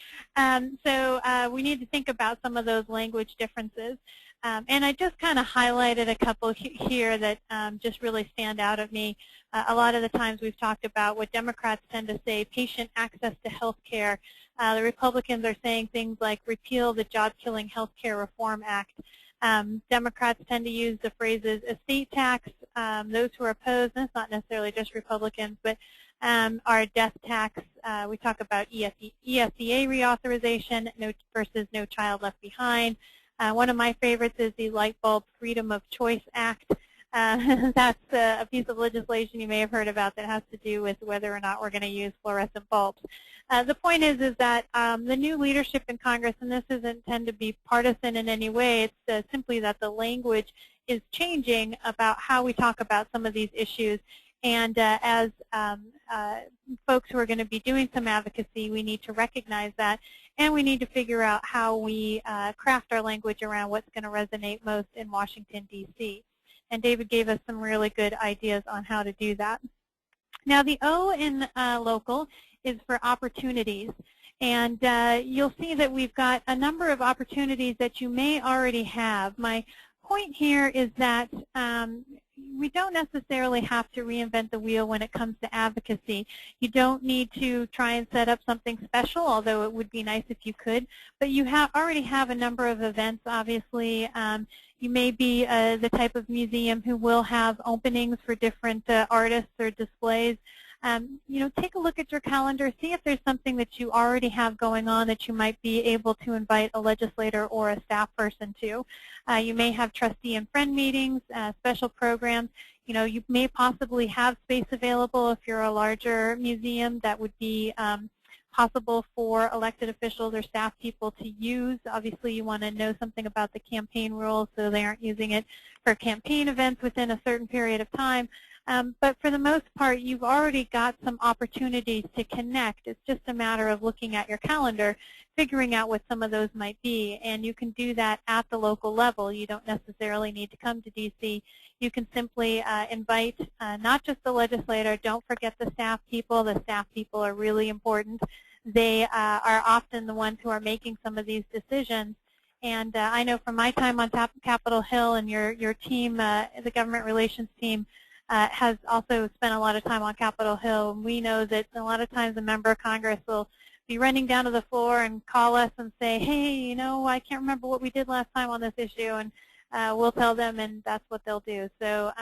So we need to think about some of those language differences. And I just kind of highlighted a couple here that just really stand out at me. A lot of the times we've talked about what Democrats tend to say, patient access to health care. The Republicans are saying things like repeal the job-killing Health Care Reform Act. Democrats tend to use the phrases estate tax, those who are opposed, and it's not necessarily just Republicans, but our death tax. We talk about ESEA reauthorization versus No Child Left Behind. One of my favorites is the Light Bulb Freedom of Choice Act. That's a piece of legislation you may have heard about that has to do with whether or not we're going to use fluorescent bulbs. The point is that the new leadership in Congress, and this isn't intended to be partisan in any way, it's simply that the language is changing about how we talk about some of these issues. And as folks who are going to be doing some advocacy, we need to recognize that, and we need to figure out how we craft our language around what's going to resonate most in Washington, D.C. And David gave us some really good ideas on how to do that. Now, the O in local is for opportunities. And you'll see that we've got a number of opportunities that you may already have. My point here is that we don't necessarily have to reinvent the wheel when it comes to advocacy. You don't need to try and set up something special, although it would be nice if you could. But you already have a number of events, obviously. You may be the type of museum who will have openings for different artists or displays. You know, take a look at your calendar, see if there's something that you already have going on that you might be able to invite a legislator or a staff person to. You may have trustee and friend meetings, special programs. You know, you may possibly have space available if you're a larger museum that would be possible for elected officials or staff people to use. Obviously, you want to know something about the campaign rules so they aren't using it for campaign events within a certain period of time. But for the most part, you've already got some opportunities to connect. It's just a matter of looking at your calendar, figuring out what some of those might be. And you can do that at the local level. You don't necessarily need to come to D.C. You can simply invite not just the legislator. Don't forget the staff people. The staff people are really important. They are often the ones who are making some of these decisions. And I know from my time on Capitol Hill, and your team, the government relations team, has also spent a lot of time on Capitol Hill. We know that a lot of times a member of Congress will be running down to the floor and call us and say, hey, you know, I can't remember what we did last time on this issue, and we'll tell them, and that's what they'll do. So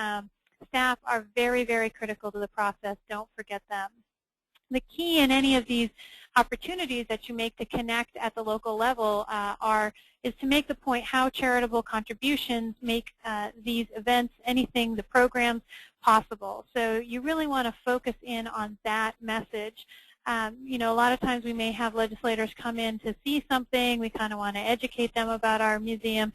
staff are very, very critical to the process. Don't forget them. The key in any of these opportunities that you make to connect at the local level is to make the point how charitable contributions make these events, anything, the programs, possible. So you really want to focus in on that message. You know, a lot of times we may have legislators come in to see something. We kind of want to educate them about our museum.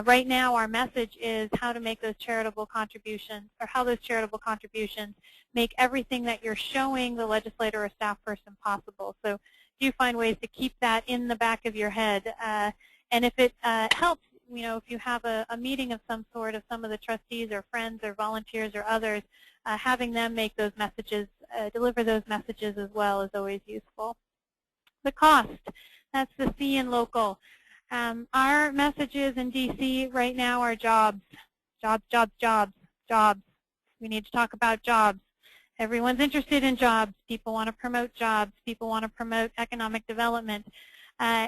Right now, our message is how to make those charitable contributions, or how those charitable contributions make everything that you're showing the legislator or staff person possible. So do find ways to keep that in the back of your head. And if it helps, you know, if you have a meeting of some sort of some of the trustees or friends or volunteers or others, having them make those messages, deliver those messages as well is always useful. The cost, that's the C in local. Our messages in D.C. right now are jobs, jobs, jobs, jobs, jobs. We need to talk about jobs. Everyone's interested in jobs. People want to promote jobs. People want to promote economic development.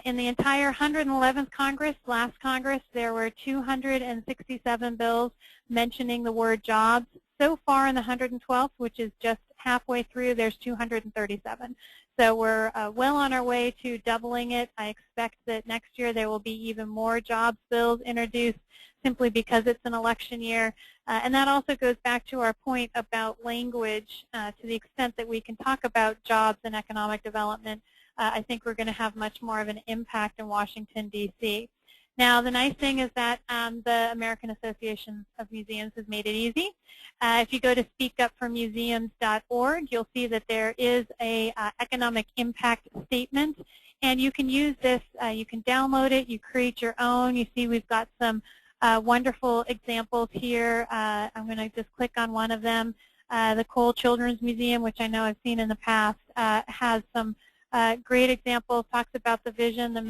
In the entire 111th Congress, last Congress, there were 267 bills mentioning the word jobs. So far in the 112th, which is just halfway through, there's 237. So we're well on our way to doubling it. I expect that next year there will be even more jobs bills introduced simply because it's an election year. And that also goes back to our point about language. To the extent that we can talk about jobs and economic development, I think we're going to have much more of an impact in Washington, D.C. Now, the nice thing is that the American Association of Museums has made it easy. If you go to speakupformuseums.org, you'll see that there is a economic impact statement, and you can use this. You can download it. You create your own. You see we've got some wonderful examples here. I'm going to just click on one of them. The Cole Children's Museum, which I know I've seen in the past, has some great examples, talks about the vision, the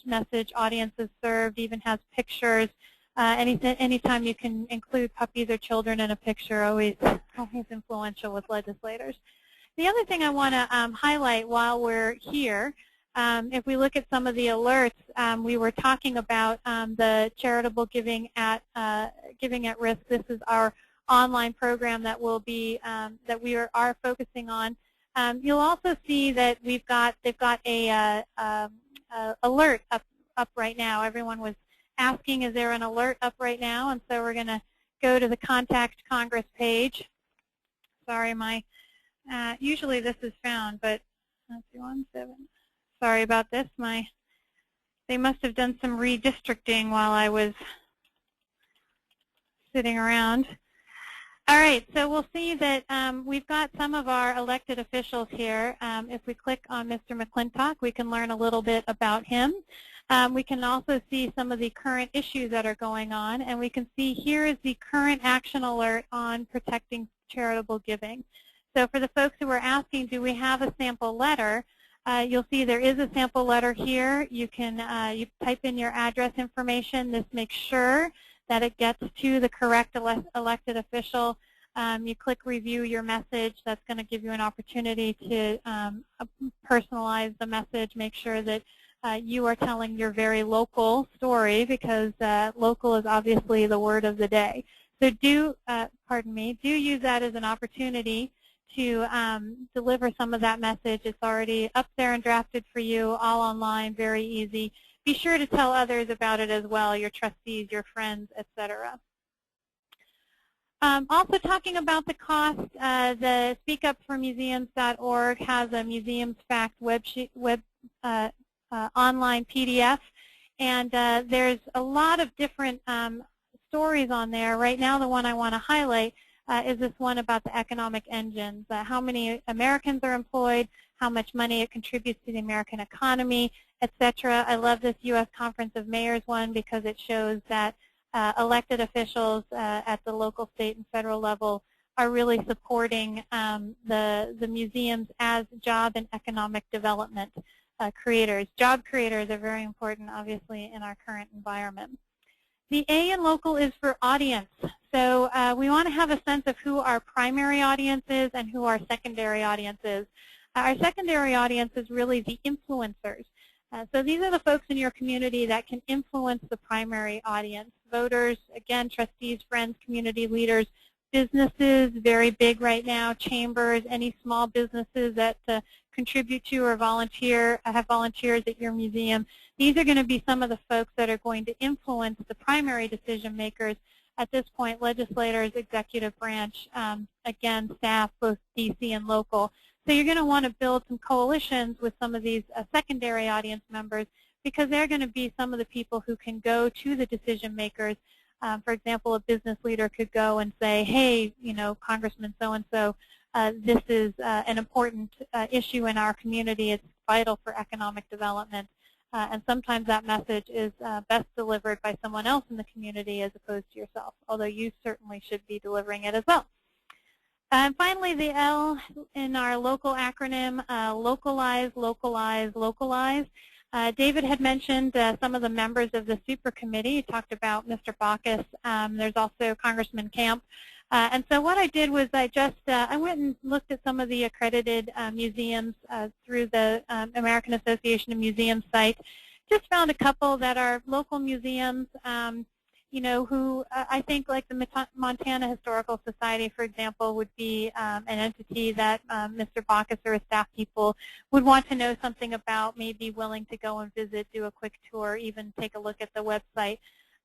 message audiences served, even has pictures. Anytime you can include puppies or children in a picture, always influential with legislators. The other thing I want to highlight while we're here, if we look at some of the alerts, we were talking about the charitable giving at risk. This is our online program that will be that we are focusing on. You'll also see that they've got a alert up right now. Everyone was asking, is there an alert up right now? And so we're going to go to the Contact Congress page. Sorry, usually this is found, but let's see, 17. Sorry about this. They must have done some redistricting while I was sitting around. All right, so we'll see that we've got some of our elected officials here. If we click on Mr. McClintock, we can learn a little bit about him. We can also see some of the current issues that are going on, and we can see here is the current action alert on protecting charitable giving. So for the folks who are asking, do we have a sample letter, you'll see there is a sample letter here. You can you type in your address information. This makes sure that it gets to the correct elected official. You click review your message. That's going to give you an opportunity to personalize the message, make sure that you are telling your very local story, because local is obviously the word of the day. So do use that as an opportunity to deliver some of that message. It's already up there and drafted for you, all online, very easy. Be sure to tell others about it as well, your trustees, your friends, etc. Also talking about the cost, the speakupformuseums.org has a Museums Fact online PDF, and there's a lot of different stories on there. Right now the one I want to highlight is this one about the economic engines, how many Americans are employed, how much money it contributes to the American economy, etc. I love this U.S. Conference of Mayors one because it shows that elected officials at the local, state, and federal level are really supporting the museums as job and economic development creators. Job creators are very important, obviously, in our current environment. The A in local is for audience. So we want to have a sense of who our primary audience is and who our secondary audience is. Our secondary audience is really the influencers. So these are the folks in your community that can influence the primary audience. Voters, again, trustees, friends, community leaders, businesses, very big right now, chambers, any small businesses that contribute to or volunteer, have volunteers at your museum. These are going to be some of the folks that are going to influence the primary decision makers. At this point, legislators, executive branch, again, staff, both DC and local. So you're going to want to build some coalitions with some of these secondary audience members, because they're going to be some of the people who can go to the decision makers. For example, a business leader could go and say, hey, you know, Congressman so-and-so, this is an important issue in our community. It's vital for economic development. And sometimes that message is best delivered by someone else in the community as opposed to yourself, although you certainly should be delivering it as well. And finally, the L in our local acronym, Localize, Localize, Localize. David had mentioned some of the members of the super committee. He talked about Mr. Baucus. There's also Congressman Camp. And so what I did was I went and looked at some of the accredited museums through the American Association of Museums site. Just found a couple that are local museums, you know, who I think, like the Montana Historical Society, for example, would be an entity that Mr. Baucus or his staff people would want to know something about, maybe willing to go and visit, do a quick tour, even take a look at the website.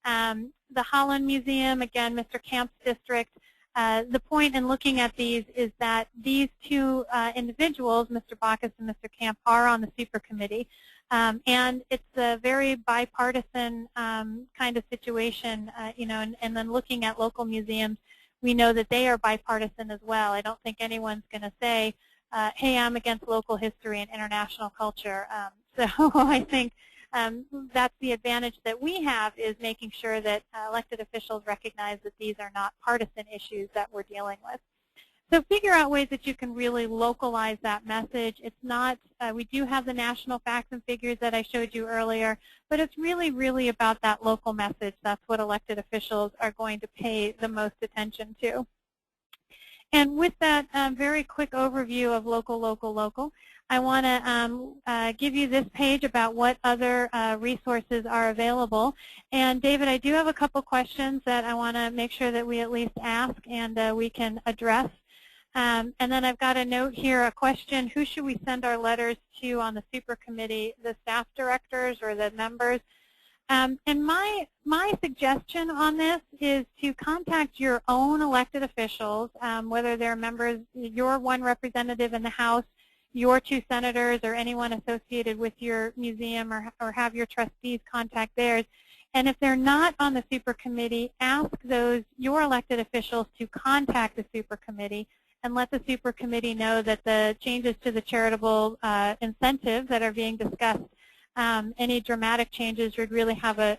The Holland Museum, again, Mr. Camp's district. The point in looking at these is that these two individuals, Mr. Baucus and Mr. Camp, are on the super committee. And it's a very bipartisan kind of situation, you know, and then looking at local museums, we know that they are bipartisan as well. I don't think anyone's going to say, hey, I'm against local history and international culture. So I think that's the advantage that we have, is making sure that elected officials recognize that these are not partisan issues that we're dealing with. So figure out ways that you can really localize that message. It's not, we do have the national facts and figures that I showed you earlier, but it's really, really about that local message. That's what elected officials are going to pay the most attention to. And with that very quick overview of local, local, local, I want to give you this page about what other resources are available. And David, I do have a couple questions that I want to make sure that we at least ask and we can address. And then I've got a note here, a question: who should we send our letters to on the super committee, the staff directors or the members? And my suggestion on this is to contact your own elected officials, whether they're members, your one representative in the House, your two senators, or anyone associated with your museum, or have your trustees contact theirs. And if they're not on the super committee, ask your elected officials to contact the super committee and let the super committee know that the changes to the charitable incentives that are being discussed, any dramatic changes would really have a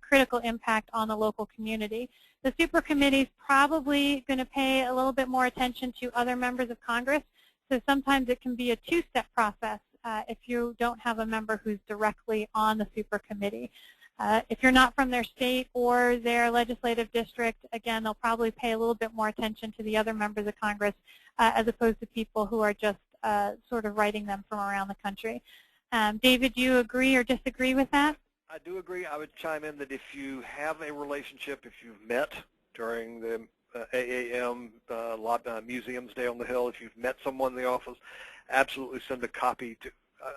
critical impact on the local community. The super committee is probably going to pay a little bit more attention to other members of Congress, so sometimes it can be a two-step process if you don't have a member who's directly on the super committee. If you're not from their state or their legislative district, again, they'll probably pay a little bit more attention to the other members of Congress as opposed to people who are just sort of writing them from around the country. David, do you agree or disagree with that? I do agree. I would chime in that if you have a relationship, if you've met during the AAM Museums Day on the Hill, if you've met someone in the office, absolutely send a copy to.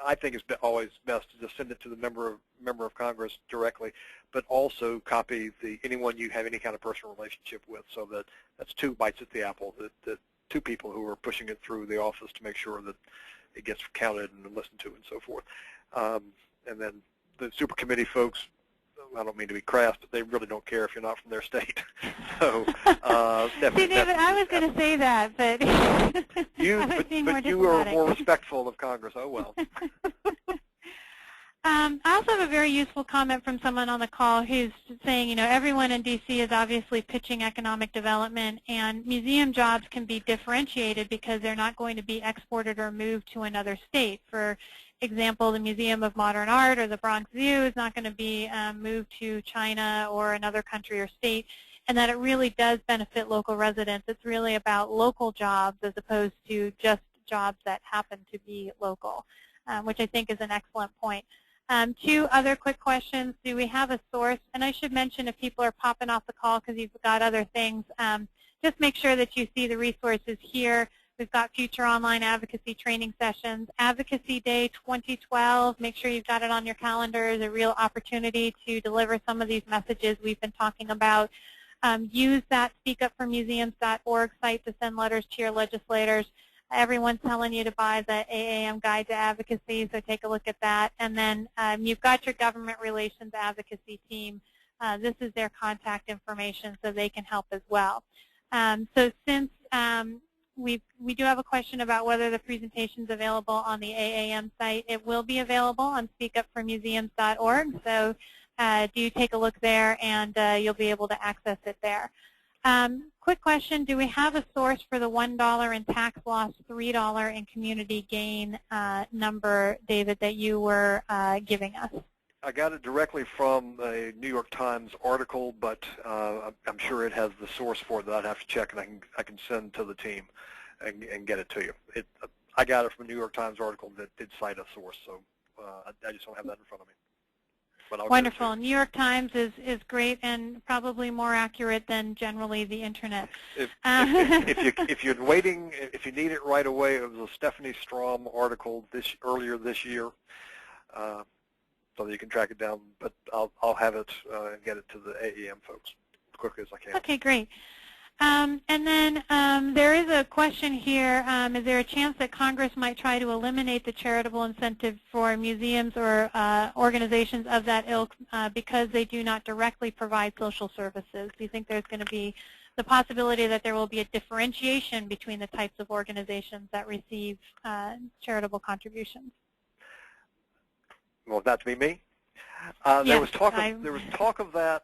I think it's always best to just send it to the member of Congress directly, but also copy anyone you have any kind of personal relationship with, so that that's two bites at the apple, that two people who are pushing it through the office to make sure that it gets counted and listened to and so forth. And then the super committee folks, I don't mean to be crass, but they really don't care if you're not from their state. So, see, David, I was going to say that, but you are more respectful of Congress. Oh well. I also have a very useful comment from someone on the call who's saying, you know, everyone in D.C. is obviously pitching economic development, and museum jobs can be differentiated because they're not going to be exported or moved to another state. For example, the Museum of Modern Art or the Bronx Zoo is not going to be moved to China or another country or state, and that it really does benefit local residents. It's really about local jobs as opposed to just jobs that happen to be local, which I think is an excellent point. Two other quick questions. Do we have a source? And I should mention, if people are popping off the call because you've got other things, just make sure that you see the resources here. We've got future online advocacy training sessions. Advocacy Day 2012, make sure you've got it on your calendars, a real opportunity to deliver some of these messages we've been talking about. Use that speakupformuseums.org site to send letters to your legislators. Everyone's telling you to buy the AAM Guide to Advocacy, so take a look at that. And then you've got your government relations advocacy team. This is their contact information, so they can help as well. So since we do have a question about whether the presentation is available on the AAM site, it will be available on speakupformuseums.org. So do take a look there, and you'll be able to access it there. quick question, do we have a source for the $1 in tax loss, $3 in community gain number, David, that you were giving us? I got it directly from a New York Times article, but I'm sure it has the source for it that I'd have to check, and I can send to the team and get it to you. I got it from a New York Times article that did cite a source, so I just don't have that in front of me. Wonderful. New York Times is great and probably more accurate than generally the internet. If you're waiting, if you need it right away, it was a Stephanie Strom article earlier this year, so that you can track it down. But I'll have it and get it to the AEM folks as quickly as I can. Okay, great. And then there is a question here. Is there a chance that Congress might try to eliminate the charitable incentive for museums or organizations of that ilk because they do not directly provide social services? Do you think there's going to be the possibility that there will be a differentiation between the types of organizations that receive charitable contributions? Well, that to be me. Yes, there was talk of that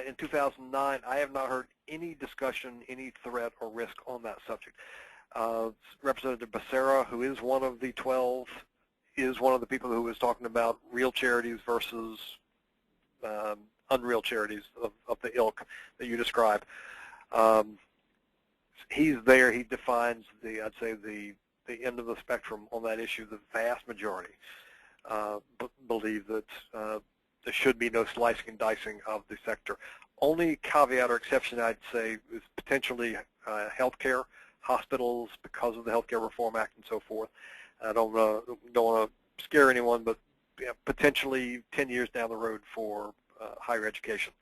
in 2009. I have not heard any discussion, any threat or risk on that subject. Representative Becerra, who is one of the 12, is one of the people who was talking about real charities versus unreal charities of the ilk that you describe. He's there. He defines I'd say the end of the spectrum on that issue. The vast majority believe that there should be no slicing and dicing of the sector. Only caveat or exception I'd say is potentially healthcare, hospitals because of the Healthcare Reform Act and so forth. I don't want to scare anyone, but potentially 10 years down the road for higher education,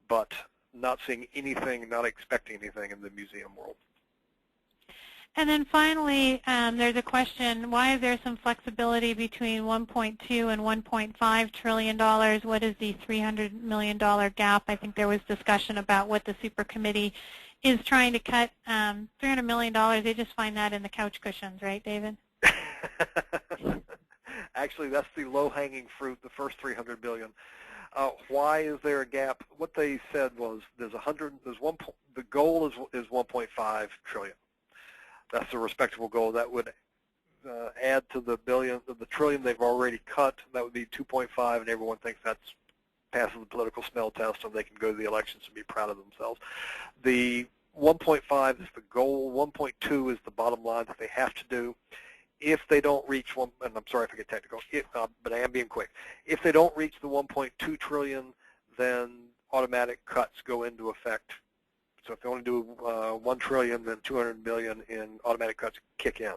but not seeing anything, not expecting anything in the museum world. And then finally, there's a question, why is there some flexibility between $1.2 and $1.5 trillion? What is the $300 million gap? I think there was discussion about what the super committee is trying to cut. $300 million, they just find that in the couch cushions, right, David? Actually, that's the low-hanging fruit, the first $300 billion. Why is there a gap? What they said was the goal is 1.5 trillion. That's a respectable goal. That would add to the trillion they've already cut. That would be 2.5, and everyone thinks that's passes the political smell test, and they can go to the elections and be proud of themselves. The 1.5 is the goal. 1.2 is the bottom line that they have to do. If they don't reach one, and I'm sorry if I get technical, but I am being quick. If they don't reach the 1.2 trillion, then automatic cuts go into effect. So if they only do 1 trillion, then 200 million in automatic cuts kick in.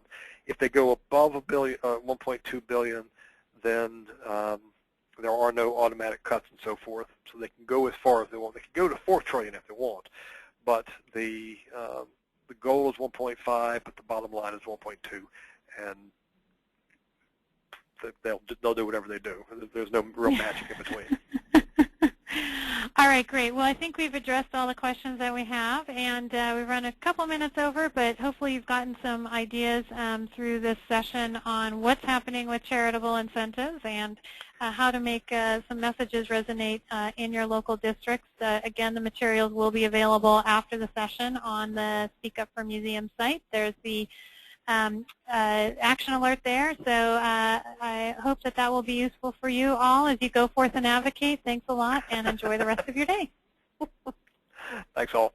If they go above 1.2 billion, then there are no automatic cuts and so forth. So they can go as far as they want. They can go to 4 trillion if they want, but the goal is 1.5, but the bottom line is 1.2, and they'll do whatever they do. There's no real magic in between. All right, great. Well, I think we've addressed all the questions that we have, and we've run a couple minutes over, but hopefully you've gotten some ideas through this session on what's happening with charitable incentives and how to make some messages resonate in your local districts. Again, the materials will be available after the session on the Speak Up for Museum site. There's the action alert there, so I hope that that will be useful for you all as you go forth and advocate. Thanks a lot, and enjoy the rest of your day. Thanks all.